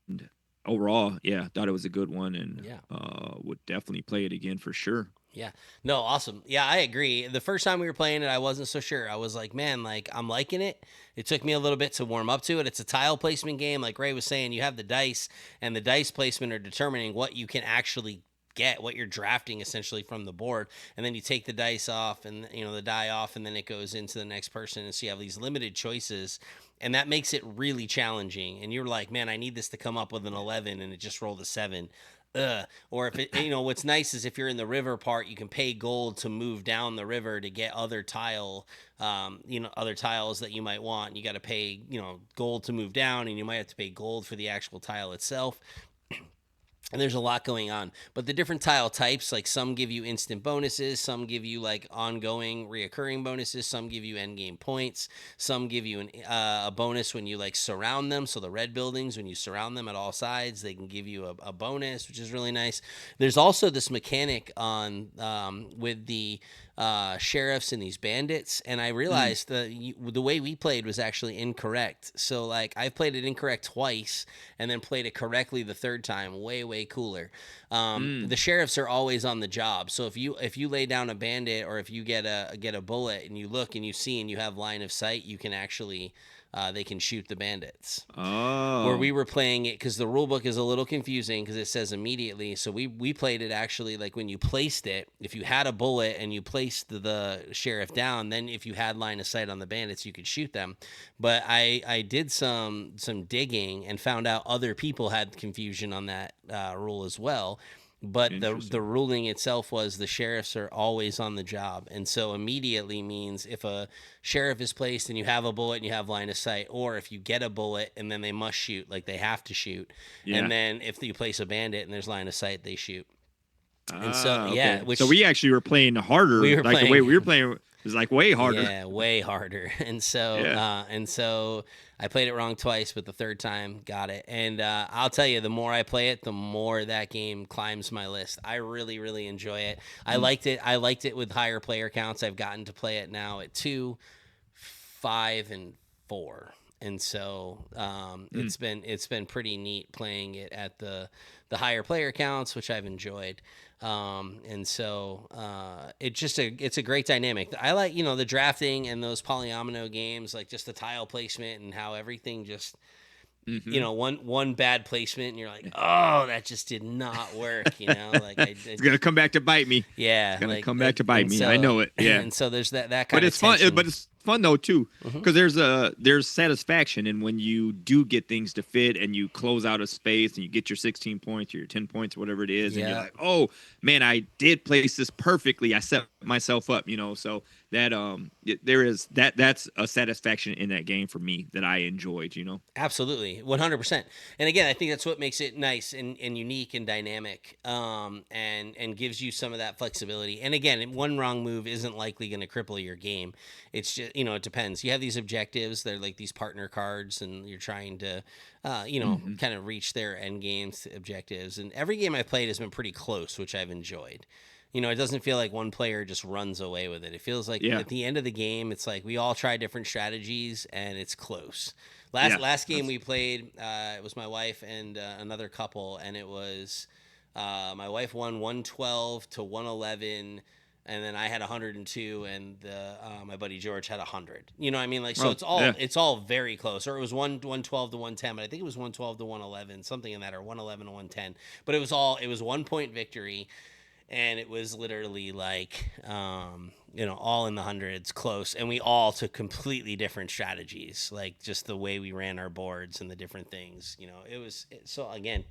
overall, thought it was a good one, and would definitely play it again for sure. Yeah. No, awesome. Yeah, I agree. The first time we were playing it, I wasn't so sure. I was like, man, like, I'm liking it. It took me a little bit to warm up to it. It's a tile placement game. Like Ray was saying, you have the dice, and the dice placement are determining what you can actually get, what you're drafting essentially from the board. And then you take the dice off and, the die off, and then it goes into the next person. And so you have these limited choices, and that makes it really challenging. And you're like, man, I need this to come up with an 11, and it just rolled a 7. Or if it, what's nice is if you're in the river part, you can pay gold to move down the river to get other tile, other tiles that you might want. You got to pay, gold to move down, and you might have to pay gold for the actual tile itself. And there's a lot going on, but the different tile types, like some give you instant bonuses, some give you like ongoing reoccurring bonuses, some give you end game points, some give you a bonus when you like surround them. So the red buildings, when you surround them at all sides, they can give you a bonus, which is really nice. There's also this mechanic on with the sheriffs and these bandits, and I realized the way we played was actually incorrect. So like I've played it incorrect twice and then played it correctly the third time. Way cooler. The sheriffs are always on the job, so if you lay down a bandit, or if you get a bullet and you look and you see and you have line of sight, you can actually they can shoot the bandits. Oh. Where we were playing it, because the rule book is a little confusing because it says immediately. So we played it actually like when you placed it, if you had a bullet and you placed the sheriff down, then if you had line of sight on the bandits, you could shoot them. But I did some digging and found out other people had confusion on that rule as well. But the ruling itself was the sheriffs are always on the job. And so immediately means if a sheriff is placed and you have a bullet and you have line of sight, or if you get a bullet and then they must shoot, like they have to shoot. Yeah. And then if you place a bandit and there's line of sight, they shoot. And so, okay. So we actually were playing harder. The way we were playing, It's like way harder. Yeah, way harder. And so I played it wrong twice, but the third time got it. And I'll tell you, the more I play it, the more that game climbs my list. I really, really enjoy it. I liked it with higher player counts. I've gotten to play it now at 2, 5, and 4. And so it's been pretty neat playing it at the higher player counts, which I've enjoyed. And so it's a great dynamic. I like, the drafting and those polyomino games, like just the tile placement and how everything just, one bad placement and you're like, oh, that just did not work. Like it's going to come back to bite me. Yeah. It's going to come back to bite me. So, I know it. Yeah. And so there's that kind but of it's tension. fun. But it's fun though too, because there's satisfaction in when you do get things to fit and you close out a space and you get your 16 points or your 10 points, whatever it is, and you're like, oh man, I did place this perfectly. I set myself up, so that there is that's a satisfaction in that game for me that I enjoyed. Absolutely, 100%. And again, I think that's what makes it nice and unique and dynamic, and gives you some of that flexibility. And again, one wrong move isn't likely going to cripple your game. It's just, it depends. You have these objectives. They're like these partner cards, and you're trying to, kind of reach their end games objectives. And every game I've played has been pretty close, which I've enjoyed. It doesn't feel like one player just runs away with it. It feels like at the end of the game, it's like we all try different strategies, and it's close. Last game we played, it was my wife and another couple, and it was my wife won 112 to 111. And then I had 102, and my buddy George had 100. You know what I mean? Like, so it's all very close. Or it was 112 to 110, but I think it was 112 to 111, something in that, or 111 to 110. But it was 1 point victory, and it was literally like, all in the hundreds, close. And we all took completely different strategies, like just the way we ran our boards and the different things. So again,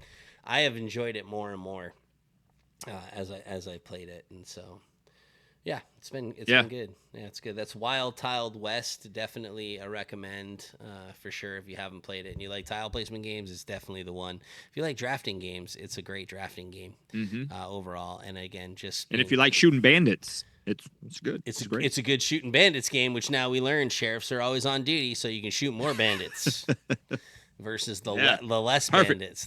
I have enjoyed it more and more as I played it, and so. Yeah, it's been good. Yeah, it's good. That's Wild Tiled West. Definitely a recommend for sure if you haven't played it and you like tile placement games. It's definitely the one. If you like drafting games, it's a great drafting game overall. And again, and if you like shooting bandits, it's good. It's great. It's a good shooting bandits game, which now we learn sheriffs are always on duty, so you can shoot more bandits. Versus the less bandits,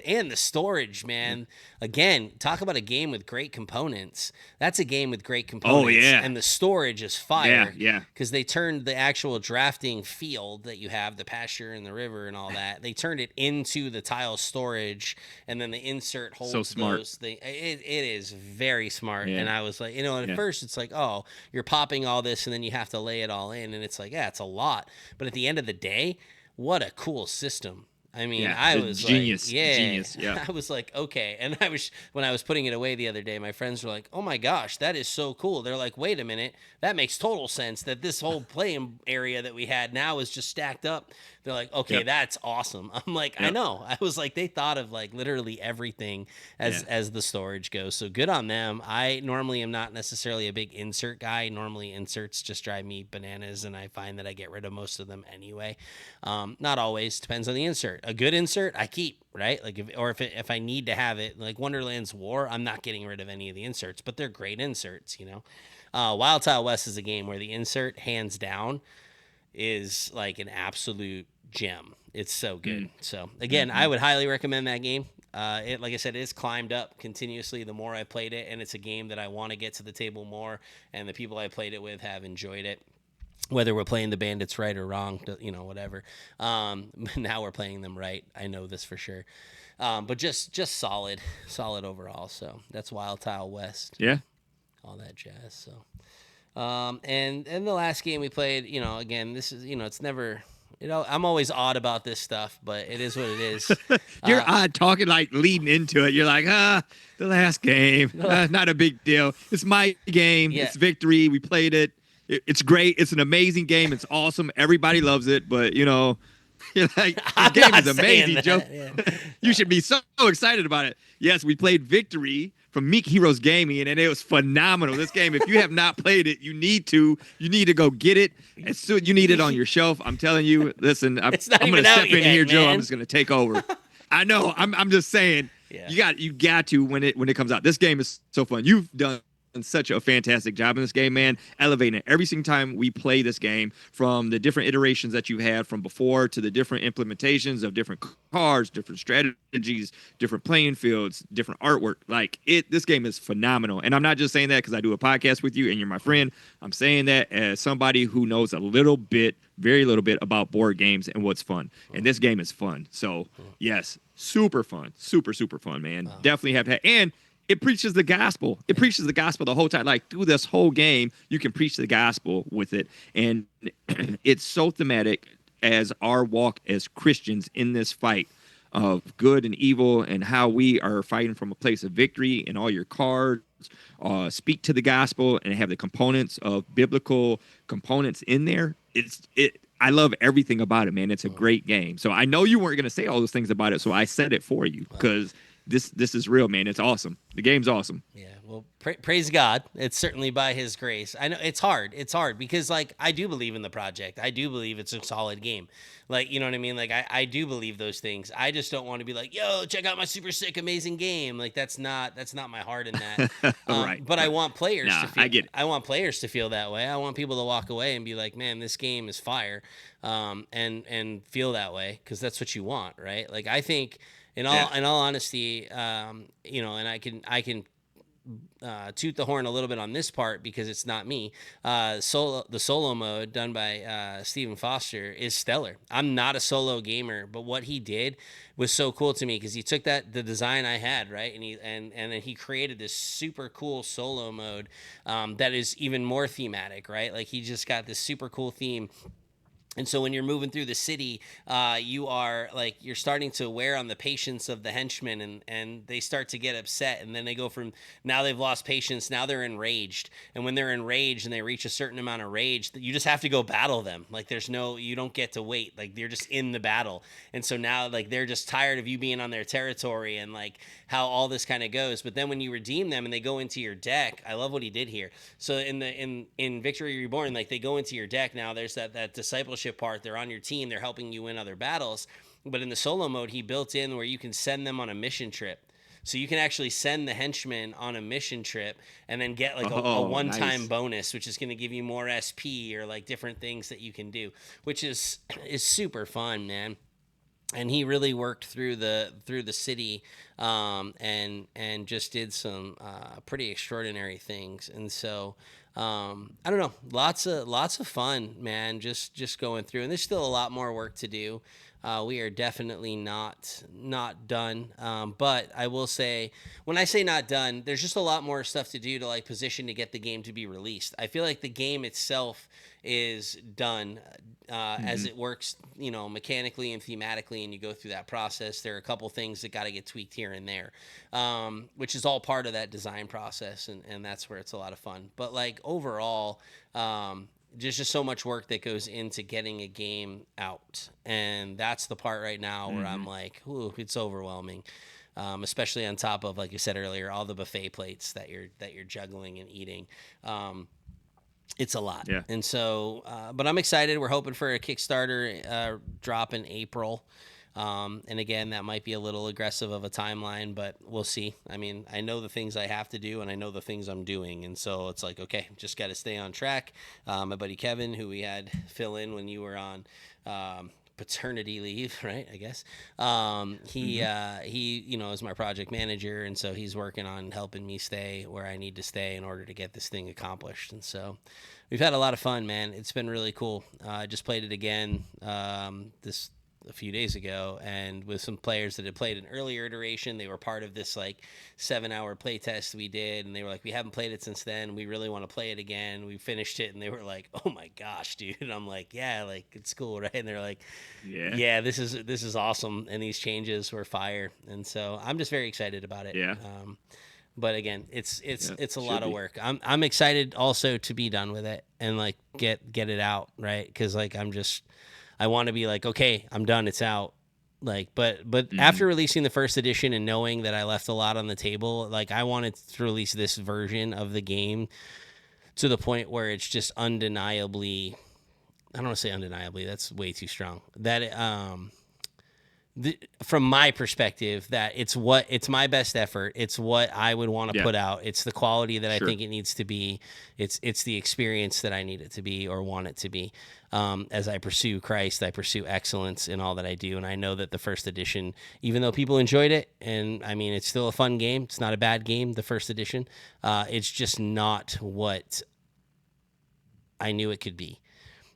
and the storage, man. Again, talk about a game with great components. That's a game with great components. Oh, yeah. And the storage is fire. Yeah. Because they turned the actual drafting field that you have, the pasture and the river and all that, they turned it into the tile storage, and then the insert holds so smart. those things. It is very smart. Yeah. And I was like, at first it's like, oh, you're popping all this, and then you have to lay it all in, and it's like, yeah, it's a lot. But at the end of the day, what a cool system. I mean, I was genius. I was like, okay. And when I was putting it away the other day, my friends were like, oh my gosh, that is so cool. They're like, wait a minute. That makes total sense that this whole playing area that we had now is just stacked up. They're like, okay, that's awesome. I'm like, I know. I was like, they thought of like literally everything as the storage goes. So good on them. I normally am not necessarily a big insert guy. Normally inserts just drive me bananas, and I find that I get rid of most of them anyway. Not always. Depends on the insert. A good insert, I keep, right? Like if I need to have it, like Wonderland's War, I'm not getting rid of any of the inserts, but they're great inserts, Wild Tile West is a game where the insert, hands down, is like an absolute gem. It's so good. So again, I would highly recommend that game. It, like I said, it's climbed up continuously the more I played it, and it's a game that I want to get to the table more, and the people I played it with have enjoyed it. Whether we're playing the bandits right or wrong, whatever. Now we're playing them right. I know this for sure. But just solid overall. So that's Wild Tile West. Yeah. All that jazz. So, and the last game we played, again, this is, it's never, I'm always odd about this stuff, but it is what it is. You're odd talking, like leading into it. You're like, the last game, not a big deal. It's my game. Yeah. It's victory. We played it. It's great. It's an amazing game. It's awesome. Everybody loves it. But, you're like, the game is amazing, Joe. Yeah. You should be so excited about it. Yes, we played Victory from Meek Heroes Gaming, and it was phenomenal. This game, if you have not played it, you need to go get it. As soon you need it on your shelf. I'm telling you. Listen, I'm going to step in here, Joe. I'm just going to take over. I know. I'm just saying. Yeah. You got to when it comes out. This game is so fun. You've done such a fantastic job in this game, man. Elevating it every single time we play this game, from the different iterations that you've had from before to the different implementations of different cards, different strategies, different playing fields, different artwork. Like this game is phenomenal. And I'm not just saying that because I do a podcast with you and you're my friend. I'm saying that as somebody who knows a little bit, very little bit about board games and what's fun. And this game is fun. So yes, super fun, super fun, man. Definitely have had, and it preaches the gospel. It preaches the gospel the whole time. Like through this whole game, you can preach the gospel with it. And it's so thematic as our walk as Christians in this fight of good and evil, and how we are fighting from a place of victory. And all your cards speak to the gospel and have the components of biblical components in there. I love everything about it, man. It's a great game. So I know you weren't going to say all those things about it, so I said it for you because this is real, man. It's awesome. The game's awesome. Yeah, well, praise God. It's certainly by His grace. I know it's hard. It's hard because, like, I do believe in the project. I do believe it's a solid game. Like, you know what I mean? Like, I do believe those things. I just don't want to be like, yo, check out my super sick, amazing game. Like, that's not my heart in that. Right. But I want players to feel. I get it. I want players to feel that way. I want people to walk away and be like, man, this game is fire, and feel that way, because that's what you want, right? Like, I think. In all honesty, you know, and I can toot the horn a little bit on this part because it's not me. The solo mode done by Stephen Foster is stellar. I'm not a solo gamer, but what he did was so cool to me because he took the design I had, right, and then he created this super cool solo mode that is even more thematic, right? Like he just got this super cool theme. And so when you're moving through the city, you're starting to wear on the patience of the henchmen, and they start to get upset, and then they go from, now they've lost patience, now they're enraged. And when they're enraged and they reach a certain amount of rage, you just have to go battle them. Like you don't get to wait. Like they're just in the battle. And so now like they're just tired of you being on their territory, and like how all this kind of goes. But then when you redeem them and they go into your deck, I love what he did here. So in Victory Reborn, like they go into your deck now, there's that discipleship part. They're on your team, they're helping you win other battles. But in the solo mode, he built in where you can send them on a mission trip. So you can actually send the henchmen on a mission trip and then get like a one-time bonus, which is going to give you more SP or like different things that you can do, which is super fun, man. And he really worked through the city, and just did some pretty extraordinary things. And so I don't know, lots of fun, man. Just going through, and there's still a lot more work to do. We are definitely not done. But I will say, when I say not done, there's just a lot more stuff to do to like position to get the game to be released. I feel like the game itself is done as it works, you know, mechanically and thematically, and you go through that process. There are a couple things that got to get tweaked here and there, which is all part of that design process, and that's where it's a lot of fun. But like overall, there's just so much work that goes into getting a game out, and that's the part right now where I'm like, ooh, it's overwhelming. Especially on top of, like you said earlier, all the buffet plates that you're juggling and eating. It's a lot. Yeah. And so, but I'm excited. We're hoping for a Kickstarter drop in April. And again, that might be a little aggressive of a timeline, but we'll see. I mean, I know the things I have to do, and I know the things I'm doing. And so it's like, okay, just got to stay on track. My buddy Kevin, who we had fill in when you were on paternity leave, right? I guess. He, you know, is my project manager. And so he's working on helping me stay where I need to stay in order to get this thing accomplished. And so we've had a lot of fun, man. It's been really cool. I just played it again, a few days ago, and with some players that had played an earlier iteration. They were part of this like 7-hour play test we did, and they were like, we haven't played it since then, we really want to play it again. We finished it, and they were like, oh my gosh, dude. And I'm like, yeah, like it's cool, right? And they're like, yeah, this is awesome, and these changes were fire. And so I'm just very excited about it. But again, it's a lot of work. I'm excited also to be done with it and like get it out, right? Because like I want to be like, okay, I'm done, it's out. Like, but after releasing the first edition and knowing that I left a lot on the table, like I wanted to release this version of the game to the point where it's just undeniably, I don't want to say undeniably, that's way too strong. That from my perspective, that it's my best effort. It's what I would want to put out. It's the quality that I think it needs to be. It's the experience that I need it to be or want it to be. As I pursue Christ, I pursue excellence in all that I do. And I know that the first edition, even though people enjoyed it, and I mean, it's still a fun game. It's not a bad game, the first edition. It's just not what I knew it could be.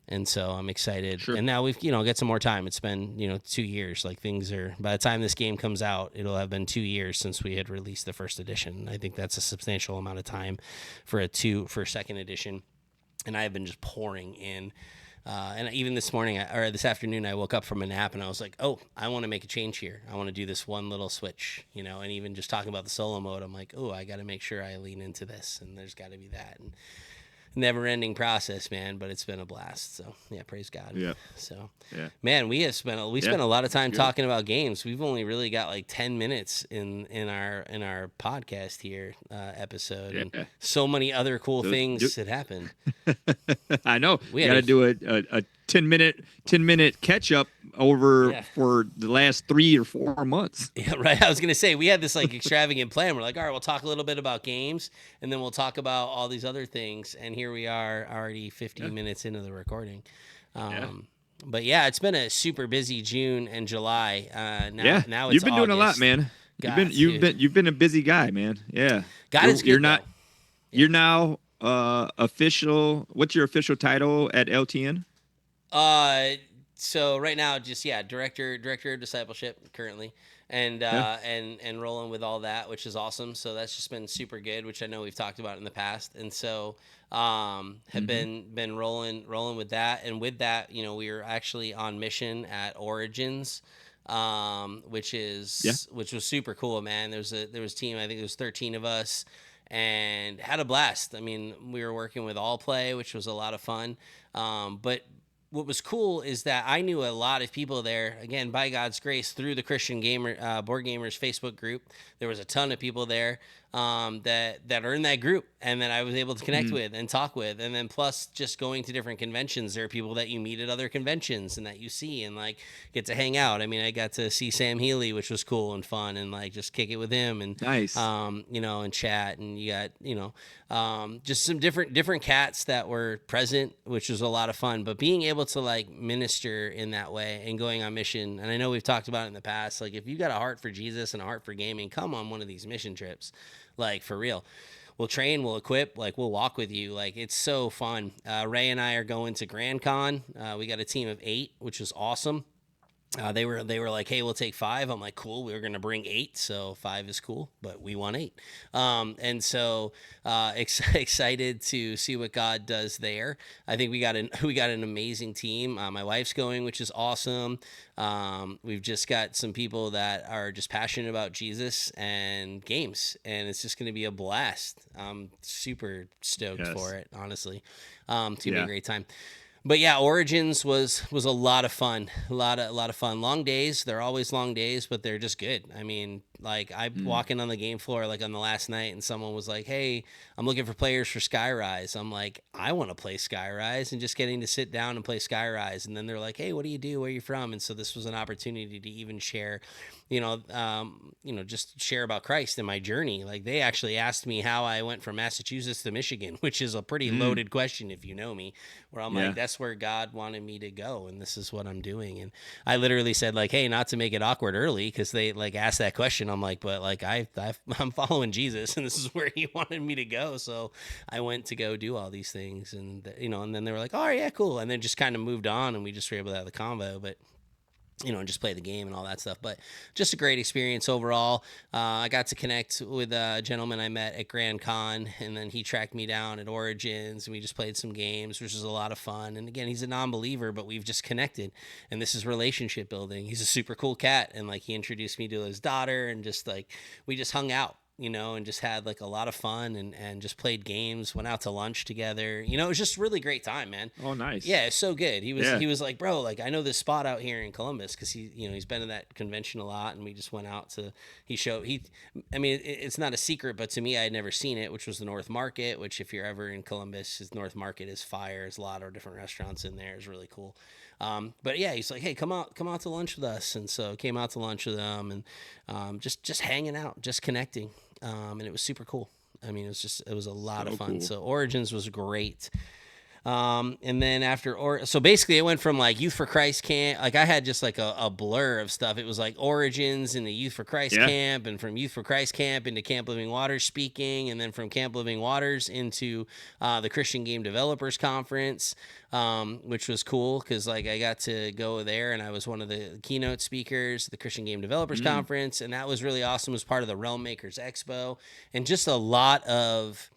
And so I'm excited. And now we've, got some more time. It's been, 2 years. Like things are, by the time this game comes out, it'll have been 2 years since we had released the first edition. I think that's a substantial amount of time for second edition. And I have been just pouring in. And even this morning or this afternoon, I woke up from a nap and I was like, oh, I want to make a change here. I want to do this one little switch, and even just talking about the solo mode, I'm like, oh, I got to make sure I lean into this, and there's got to be that. And never-ending process, man, but it's been a blast. So yeah, praise God. Yeah. So man, we spent a lot of time talking about games. We've only really got like 10 minutes in our podcast here episode, and so many other cool things that happened. I know. We got to do a 10-minute catch up over for the last 3 or 4 months. Yeah, right. I was gonna say we had this like extravagant plan. We're like, all right, we'll talk a little bit about games, and then we'll talk about all these other things. And here we are, already 50 minutes into the recording. But yeah, it's been a super busy June and July. Now it's you've been August. doing a lot, man. You've been a busy guy, man. Yeah, God is good. You're now official. What's your official title at LTN? So right now, just director of discipleship currently, and rolling with all that, which is awesome. So that's just been super good, which I know we've talked about in the past, and so have been rolling with that, and with that, we were actually on mission at Origins, which was super cool, man. There was a team, I think there was 13 of us, and had a blast. I mean, we were working with All Play, which was a lot of fun, but what was cool is that I knew a lot of people there, again, by God's grace, through the Christian Board Gamers Facebook group. There was a ton of people there that are in that group and that I was able to connect with and talk with. And then plus just going to different conventions, there are people that you meet at other conventions and that you see and like get to hang out. I mean, I got to see Sam Healy, which was cool and fun, and like just kick it with him and nice, and chat. And you got, just some different cats that were present, which was a lot of fun. But being able to like minister in that way and going on mission, and I know we've talked about it in the past, like if you got a heart for Jesus and a heart for gaming, come on one of these mission trips, like for real. We'll train, we'll equip, like we'll walk with you. Like it's so fun. Ray and I are going to Grand Con. We got a team of 8, which is awesome. They were like, hey, we'll take 5. I'm like, cool. We were going to bring 8. So 5 is cool, but we want 8. And so, excited to see what God does there. I think we got an amazing team. My wife's going, which is awesome. We've just got some people that are just passionate about Jesus and games, and it's just going to be a blast. I'm super stoked for it, honestly. It's going to be a great time. But yeah, Origins was a lot of fun. A lot of fun. Long days. They're always long days, but they're just good. I mean, like I walking on the game floor like on the last night, and someone was like, "Hey, I'm looking for players for Skyrise." I'm like, "I want to play Skyrise," and just getting to sit down and play Skyrise. And then they're like, "Hey, what do you do? Where are you from?" And so this was an opportunity to even share, just share about Christ and my journey. Like they actually asked me how I went from Massachusetts to Michigan, which is a pretty loaded question if you know me. Where I'm like, that's where God wanted me to go, and this is what I'm doing. And I literally said like, "Hey, not to make it awkward early," because they like asked that question. I'm like, but like I'm following Jesus, and this is where He wanted me to go. So I went to go do all these things, and and then they were like, "Oh yeah, cool," and then just kind of moved on, and we just were able to have the convo, but. Just play the game and all that stuff. But just a great experience overall. I got to connect with a gentleman I met at Grand Con, and then he tracked me down at Origins, and we just played some games, which was a lot of fun. And again, he's a non-believer, but we've just connected, and this is relationship building. He's a super cool cat, and like he introduced me to his daughter, and just like we just hung out. and just had like a lot of fun and just played games, went out to lunch together. It was just really great time, man. Oh, nice. Yeah, it's so good. He was like, bro, like I know this spot out here in Columbus because he's been to that convention a lot, and we just went out to. It's not a secret, but to me, I had never seen it, which was the North Market. Which, if you're ever in Columbus, his North Market is fire. There's a lot of different restaurants in there. It's really cool. But yeah, he's like, hey, come out to lunch with us, and so came out to lunch with them, and just hanging out, just connecting, and it was super cool. I mean, it was a lot of fun. Cool. So Origins was great. And then so basically it went from like Youth for Christ camp. Like I had just like a blur of stuff. It was like Origins in the Youth for Christ camp, and from Youth for Christ camp into Camp Living Waters speaking. And then from Camp Living Waters into, the Christian Game Developers Conference, which was cool. Cause like I got to go there and I was one of the keynote speakers, the Christian Game Developers Conference. And that was really awesome. It was part of the Realm Makers Expo, and just a lot of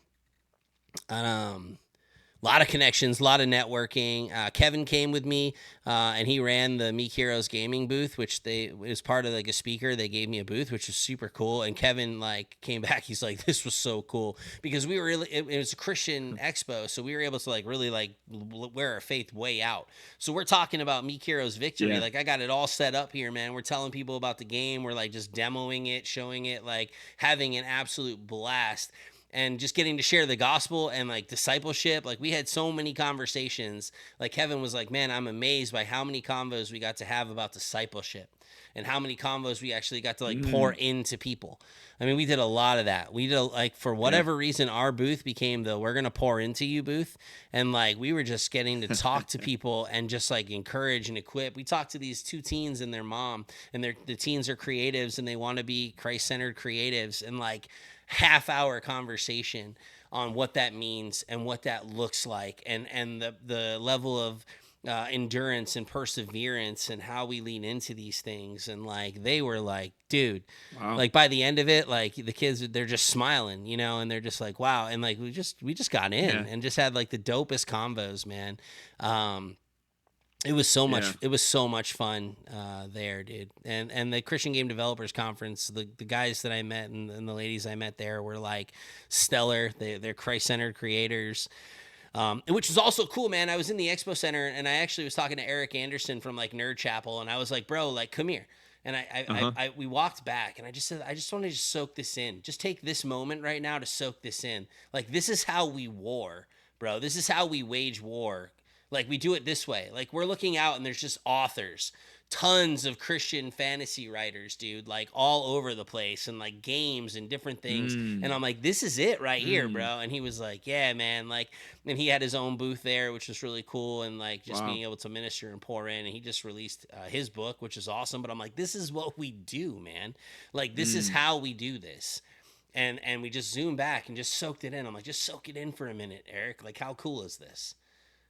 connections, a lot of networking. Kevin came with me, and he ran the Meek Heroes gaming booth, which was part of like a speaker. They gave me a booth, which was super cool. And Kevin like came back. He's like, this was so cool because we were it was a Christian expo. So we were able to like really like wear our faith way out. So we're talking about Meek Heroes Victory. Yeah. Like I got it all set up here, man. We're telling people about the game. We're like just demoing it, showing it, like having an absolute blast. And just getting to share the gospel and like discipleship. Like we had so many conversations. Like Kevin was like, man, I'm amazed by how many convos we got to have about discipleship and how many convos we actually got to like pour into people. I mean, we did a lot of that. We did like, for whatever reason, our booth became the we're going to pour into you booth. And like, we were just getting to talk to people and just like encourage and equip. We talked to these two teens and their mom, and the teens are creatives and they want to be Christ-centered creatives, and like, half-hour conversation on what that means and what that looks like, and the level of endurance and perseverance and how we lean into these things. And like they were like, dude, wow. Like by the end of it, like the kids, they're just smiling, and they're just like, wow. And like we just got in and just had like the dopest combos, man. It was so much. Yeah. It was so much fun there, dude. And the Christian Game Developers Conference, the guys that I met and the ladies I met there were like stellar. They're Christ-centered creators, which was also cool, man. I was in the Expo Center and I actually was talking to Eric Anderson from like Nerd Chapel, and I was like, bro, like come here. And we walked back, and I just said, I just want to just soak this in. Just take this moment right now to soak this in. Like this is how we war, bro. This is how we wage war. Like we do it this way. Like we're looking out and there's just authors, tons of Christian fantasy writers, dude, like all over the place, and like games and different things. And I'm like, this is it right here, bro. And he was like, yeah, man. Like, and he had his own booth there, which was really cool. And like just being able to minister and pour in. And he just released his book, which is awesome. But I'm like, this is what we do, man. Like this is how we do this. And we just zoomed back and just soaked it in. I'm like, just soak it in for a minute, Eric. Like, how cool is this?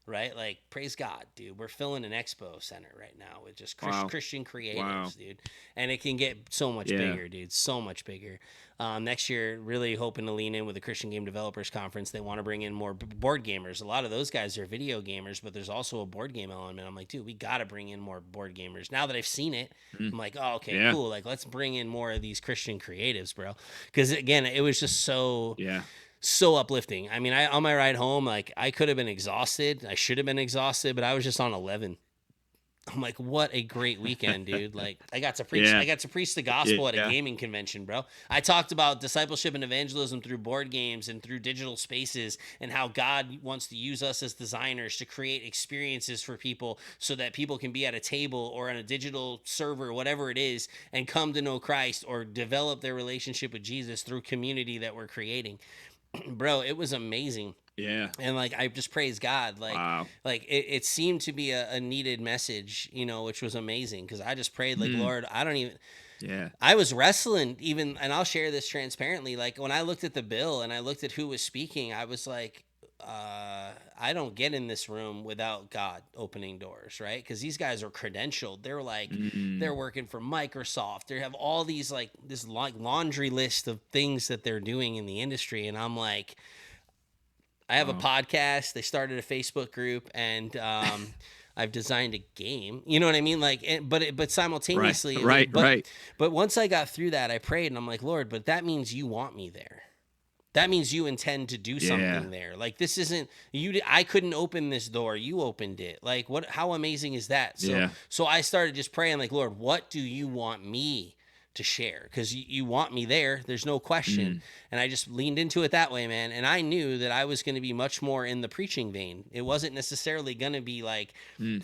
Right? Like, praise God, dude. We're filling an expo center right now with just Christian creatives, dude. And it can get so much bigger, dude. So much bigger. Next year, really hoping to lean in with the Christian Game Developers Conference. They want to bring in more board gamers. A lot of those guys are video gamers, but there's also a board game element. I'm like, dude, we got to bring in more board gamers. Now that I've seen it, I'm like, oh, okay, cool. Like, let's bring in more of these Christian creatives, bro. Because, again, it was just so... so uplifting. I mean, on my ride home, like I could have been exhausted. I should have been exhausted, but I was just on 11. I'm like, what a great weekend, dude. Like I got to preach, I got to preach the gospel at a gaming convention, bro. I talked about discipleship and evangelism through board games and through digital spaces, and how God wants to use us as designers to create experiences for people so that people can be at a table or on a digital server, whatever it is, and come to know Christ or develop their relationship with Jesus through community that we're creating. Bro, it was amazing. Yeah. And like, I just praise God. Like, like it seemed to be a needed message, which was amazing. Cause I just prayed like, Lord, I don't even, I was wrestling even, and I'll share this transparently. Like when I looked at the bill and I looked at who was speaking, I was like, I don't get in this room without God opening doors, right? Because these guys are credentialed. They're like, they're working for Microsoft. They have all these like this like laundry list of things that they're doing in the industry. And I'm like, I have a podcast. They started a Facebook group, and I've designed a game. You know what I mean? Like, but simultaneously, right. But once I got through that, I prayed and I'm like, Lord, but that means you want me there. That means you intend to do something there. Like, this isn't you. I couldn't open this door. You opened it. Like, what? How amazing is that? So I started just praying, like, Lord, what do you want me to share? Because you want me there. There's no question. And I just leaned into it that way, man. And I knew that I was going to be much more in the preaching vein. It wasn't necessarily going to be like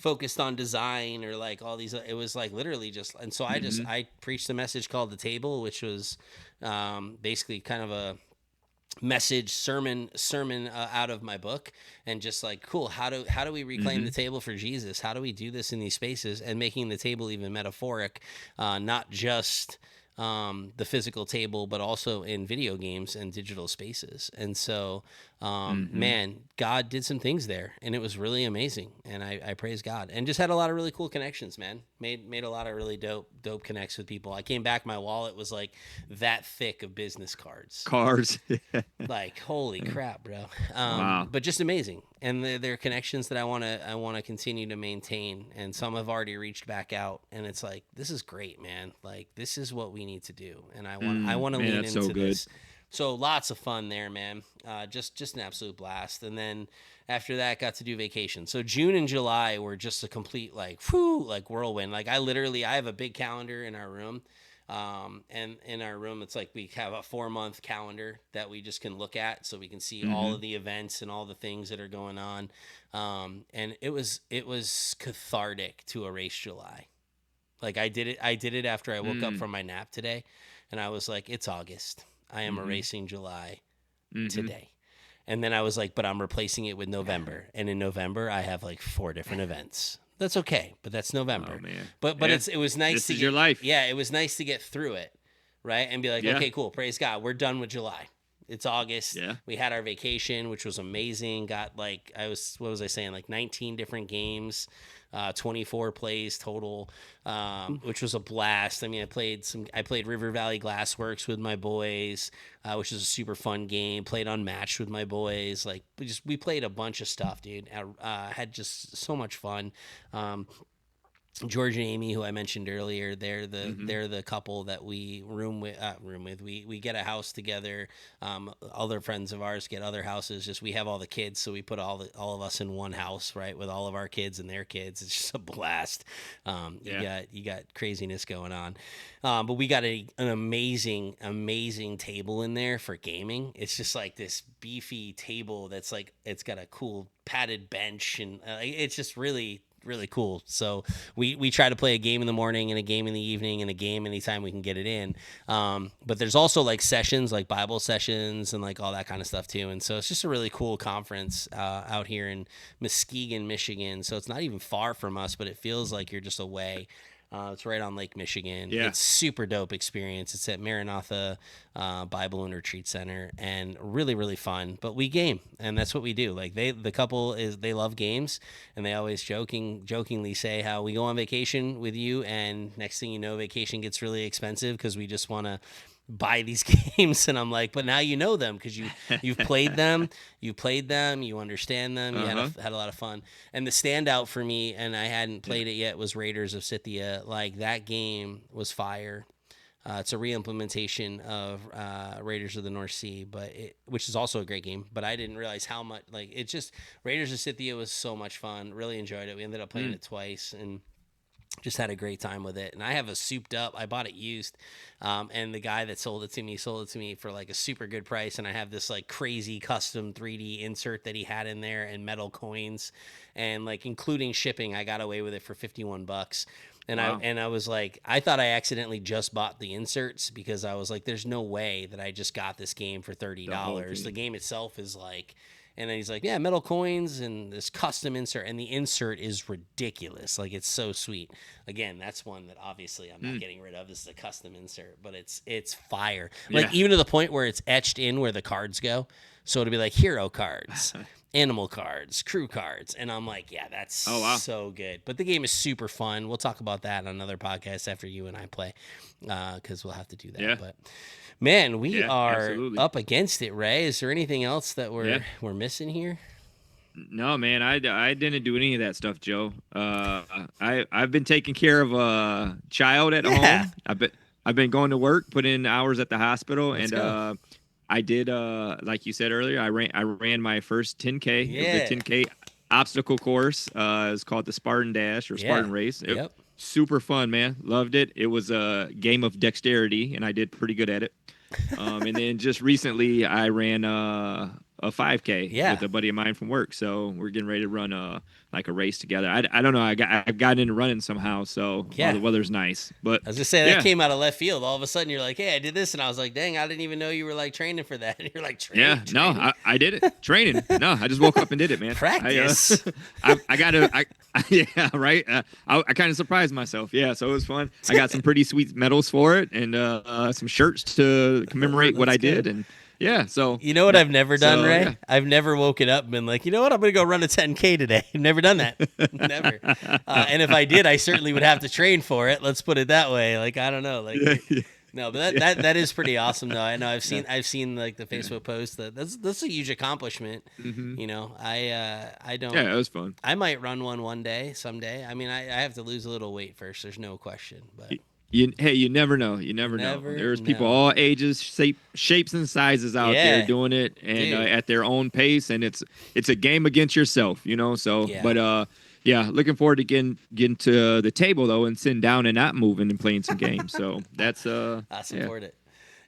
focused on design or like all these. It was like literally just. And so I preached a message called The Table, which was basically kind of a message sermon out of my book, and just like, cool, how do we reclaim the table for Jesus? How do we do this in these spaces, and making the table even metaphoric, not just the physical table, but also in video games and digital spaces. And so, man, God did some things there, and it was really amazing. And I praise God, and just had a lot of really cool connections, man. Made a lot of really dope connects with people. I came back, my wallet was like that thick of business cards. Like, holy crap, bro. Wow. But just amazing. And they're connections that I want to continue to maintain. And some have already reached back out, and it's like, this is great, man. Like, this is what we need to do. And I want to lean into this. So lots of fun there, man. Just an absolute blast. And then after that, got to do vacation. So June and July were just a complete like whirlwind. Like, I have a big calendar in our room. And in our room, it's like we have a 4-month calendar that we just can look at, so we can see all of the events and all the things that are going on. And it was cathartic to erase July. Like, I did it after I woke up from my nap today, and I was like, it's August. I am erasing July today. And then I was like, but I'm replacing it with November. And in November, I have like 4 different events. That's okay, but that's November. Oh, man. But it was nice this to is get your life. Yeah, it was nice to get through it, right? And be like, okay, cool, praise God, we're done with July. It's August. Yeah. We had our vacation, which was amazing. Got like what was I saying? Like 19 different games, 24 plays total, which was a blast. I mean, I played River Valley Glassworks with my boys, which is a super fun game. Played Unmatched with my boys. Like, we played a bunch of stuff, dude. Had just so much fun. George and Amy, who I mentioned earlier, they're the couple that we room with. We get a house together. Other friends of ours get other houses. Just, we have all the kids, so we put all of us in one house, right, with all of our kids and their kids. It's just a blast. You got craziness going on, but we got an amazing table in there for gaming. It's just like this beefy table that's like, it's got a cool padded bench, and it's just really cool. So we try to play a game in the morning and a game in the evening and a game anytime we can get it in. But there's also like sessions, like Bible sessions and like all that kind of stuff too. And so it's just a really cool conference out here in Muskegon, Michigan. So it's not even far from us, but it feels like you're just away. It's right on Lake Michigan. Yeah. It's super dope experience. It's at Maranatha Bible and Retreat Center, and really, really fun. But we game, and that's what we do. Like, the couple they love games, and they always jokingly say how we go on vacation with you, and next thing you know, vacation gets really expensive because we just want to buy these games. And I'm like, but now you know them because you've played them, you understand them, you had a lot of fun. And the standout for me, and I hadn't played it yet, was Raiders of Scythia. Like, that game was fire. It's a re-implementation of Raiders of the North Sea, which is also a great game. But I didn't realize how much, like, it just, Raiders of Scythia was so much fun. Really enjoyed it. We ended up playing it twice, and just had a great time with it. And I have a souped up, I bought it used, and the guy that sold it to me for like a super good price. And I have this like crazy custom 3D insert that he had in there, and metal coins, and like including shipping, I got away with it for $51. And wow. I was like, I thought I accidentally just bought the inserts, because I was like, there's no way that I just got this game for $30. The game itself is like, and then he's like, yeah, metal coins and this custom insert. And the insert is ridiculous. Like, it's so sweet. Again, that's one that obviously I'm not getting rid of. This is a custom insert, but it's fire. Like, even to the point where it's etched in where the cards go. So it'll be like hero cards, animal cards, crew cards. And I'm like, yeah, that's so good. But the game is super fun. We'll talk about that on another podcast after you and I play, because we'll have to do that. Yeah. But man, we are up against it, Ray. Is there anything else that we're missing here? No, man, I didn't do any of that stuff, Joe. I've been taking care of a child at Yeah. home. I've been going to work, put in hours at the hospital, Let's and go. I did like you said earlier, I ran my first 10K. It was a Yeah. 10K obstacle course. It's called the Spartan Dash or Yeah. Spartan Race. Yep. Super fun, man. Loved it. It was a game of dexterity, and I did pretty good at it. And then just recently, I ran a 5K Yeah. with a buddy of mine from work. So we're getting ready to run like a race together. I don't know. I've gotten into running somehow. So Yeah. the weather's nice. But I was just saying yeah. that came out of left field. All of a sudden, you're like, "Hey, I did this," and I was like, "Dang, I didn't even know you were like training for that." And you're like, Yeah, training? no, I did it. Training. No, I just woke up and did it, man. Practice. I got to, yeah, right. I kind of surprised myself. Yeah, so it was fun. I got some pretty sweet medals for it and some shirts to commemorate what I did. And yeah, so. You know what I've never done, Ray? Yeah. I've never woken up and been like, you know what? I'm going to go run a 10K today. I've never done that. Never. And if I did, I certainly would have to train for it. Let's put it that way. Like, I don't know. Like, Yeah. no, but that is pretty awesome, though. I know I've seen like the Facebook post. That's a huge accomplishment. Mm-hmm. You know, I don't. Yeah, it was fun. I might run one day, someday. I mean, I have to lose a little weight first. There's no question. But You never know. You never know. There's people all ages, shapes, and sizes out there doing it, and at their own pace. And it's a game against yourself, you know. So, but yeah, looking forward to getting to the table though, and sitting down and not moving and playing some games. So that's I support it.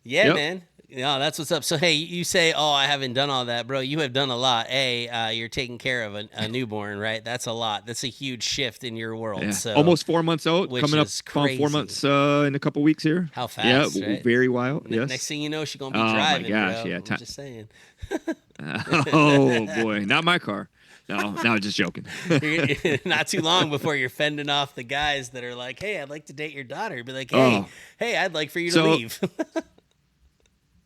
Yeah, man. No, that's what's up. So, hey, you say, oh, I haven't done all that, bro. You have done a lot. You're taking care of a newborn, right? That's a lot. That's a huge shift in your world. Yeah. So almost 4 months old, coming up on 4 months in a couple weeks here. How fast? Yeah, right? very wild. Yes. Next thing you know, she's gonna be driving. Oh my gosh, bro. yeah. I'm just saying. Oh boy, not my car. No, just joking. Not too long before you're fending off the guys that are like, "Hey, I'd like to date your daughter." Be like, "Hey, I'd like for you to leave."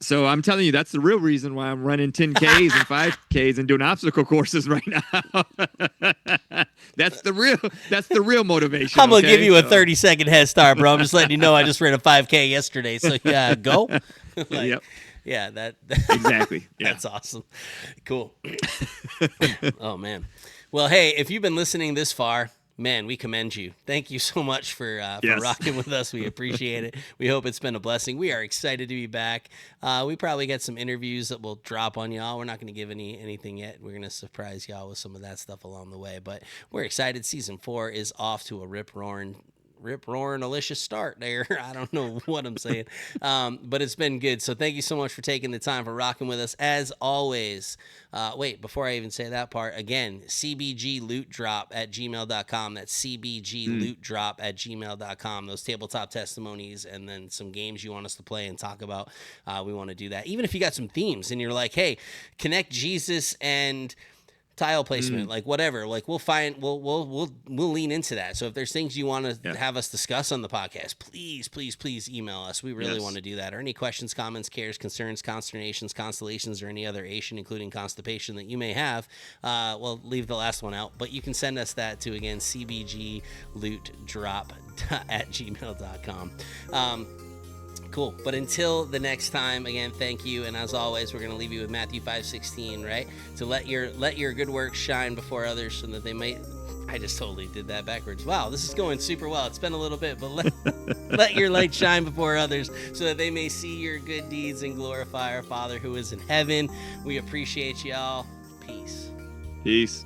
So I'm telling you, that's the real reason why I'm running 10Ks and 5Ks and doing obstacle courses right now. That's the real motivation. I'm gonna give you a 30-second head start, bro. I'm just letting you know I just ran a 5K yesterday. So yeah, go. Yep. Yeah, that exactly. Yeah. That's awesome. Cool. Oh man. Well, hey, if you've been listening this far, man, we commend you. Thank you so much for rocking with us. We appreciate it. We hope it's been a blessing. We are excited to be back. We probably got some interviews that we'll drop on y'all. We're not going to give anything yet. We're going to surprise y'all with some of that stuff along the way. But we're excited. Season 4 is off to a rip-roaring, delicious start there. I don't know what I'm saying, but it's been good. So thank you so much for taking the time for rocking with us. As always, wait, before I even say that part, again, cbglootdrop@gmail.com. That's cbglootdrop@gmail.com. Those tabletop testimonies and then some games you want us to play and talk about. We want to do that. Even if you got some themes and you're like, hey, connect Jesus and tile placement, like whatever, like we'll lean into that. So if there's things you want to have us discuss on the podcast, please email us. We really want to do that. Or any questions, comments, cares, concerns, consternations, constellations, or any other Asian, including constipation, that you may have, well, leave the last one out, but you can send us that to, again, cbglootdrop@gmail.com. Cool. But until the next time, again, thank you. And as always, we're going to leave you with Matthew 5:16, right? To let your good works shine before others so that they may... I just totally did that backwards. Wow, this is going super well. It's been a little bit, but let your light shine before others so that they may see your good deeds and glorify our Father who is in heaven. We appreciate y'all. Peace. Peace.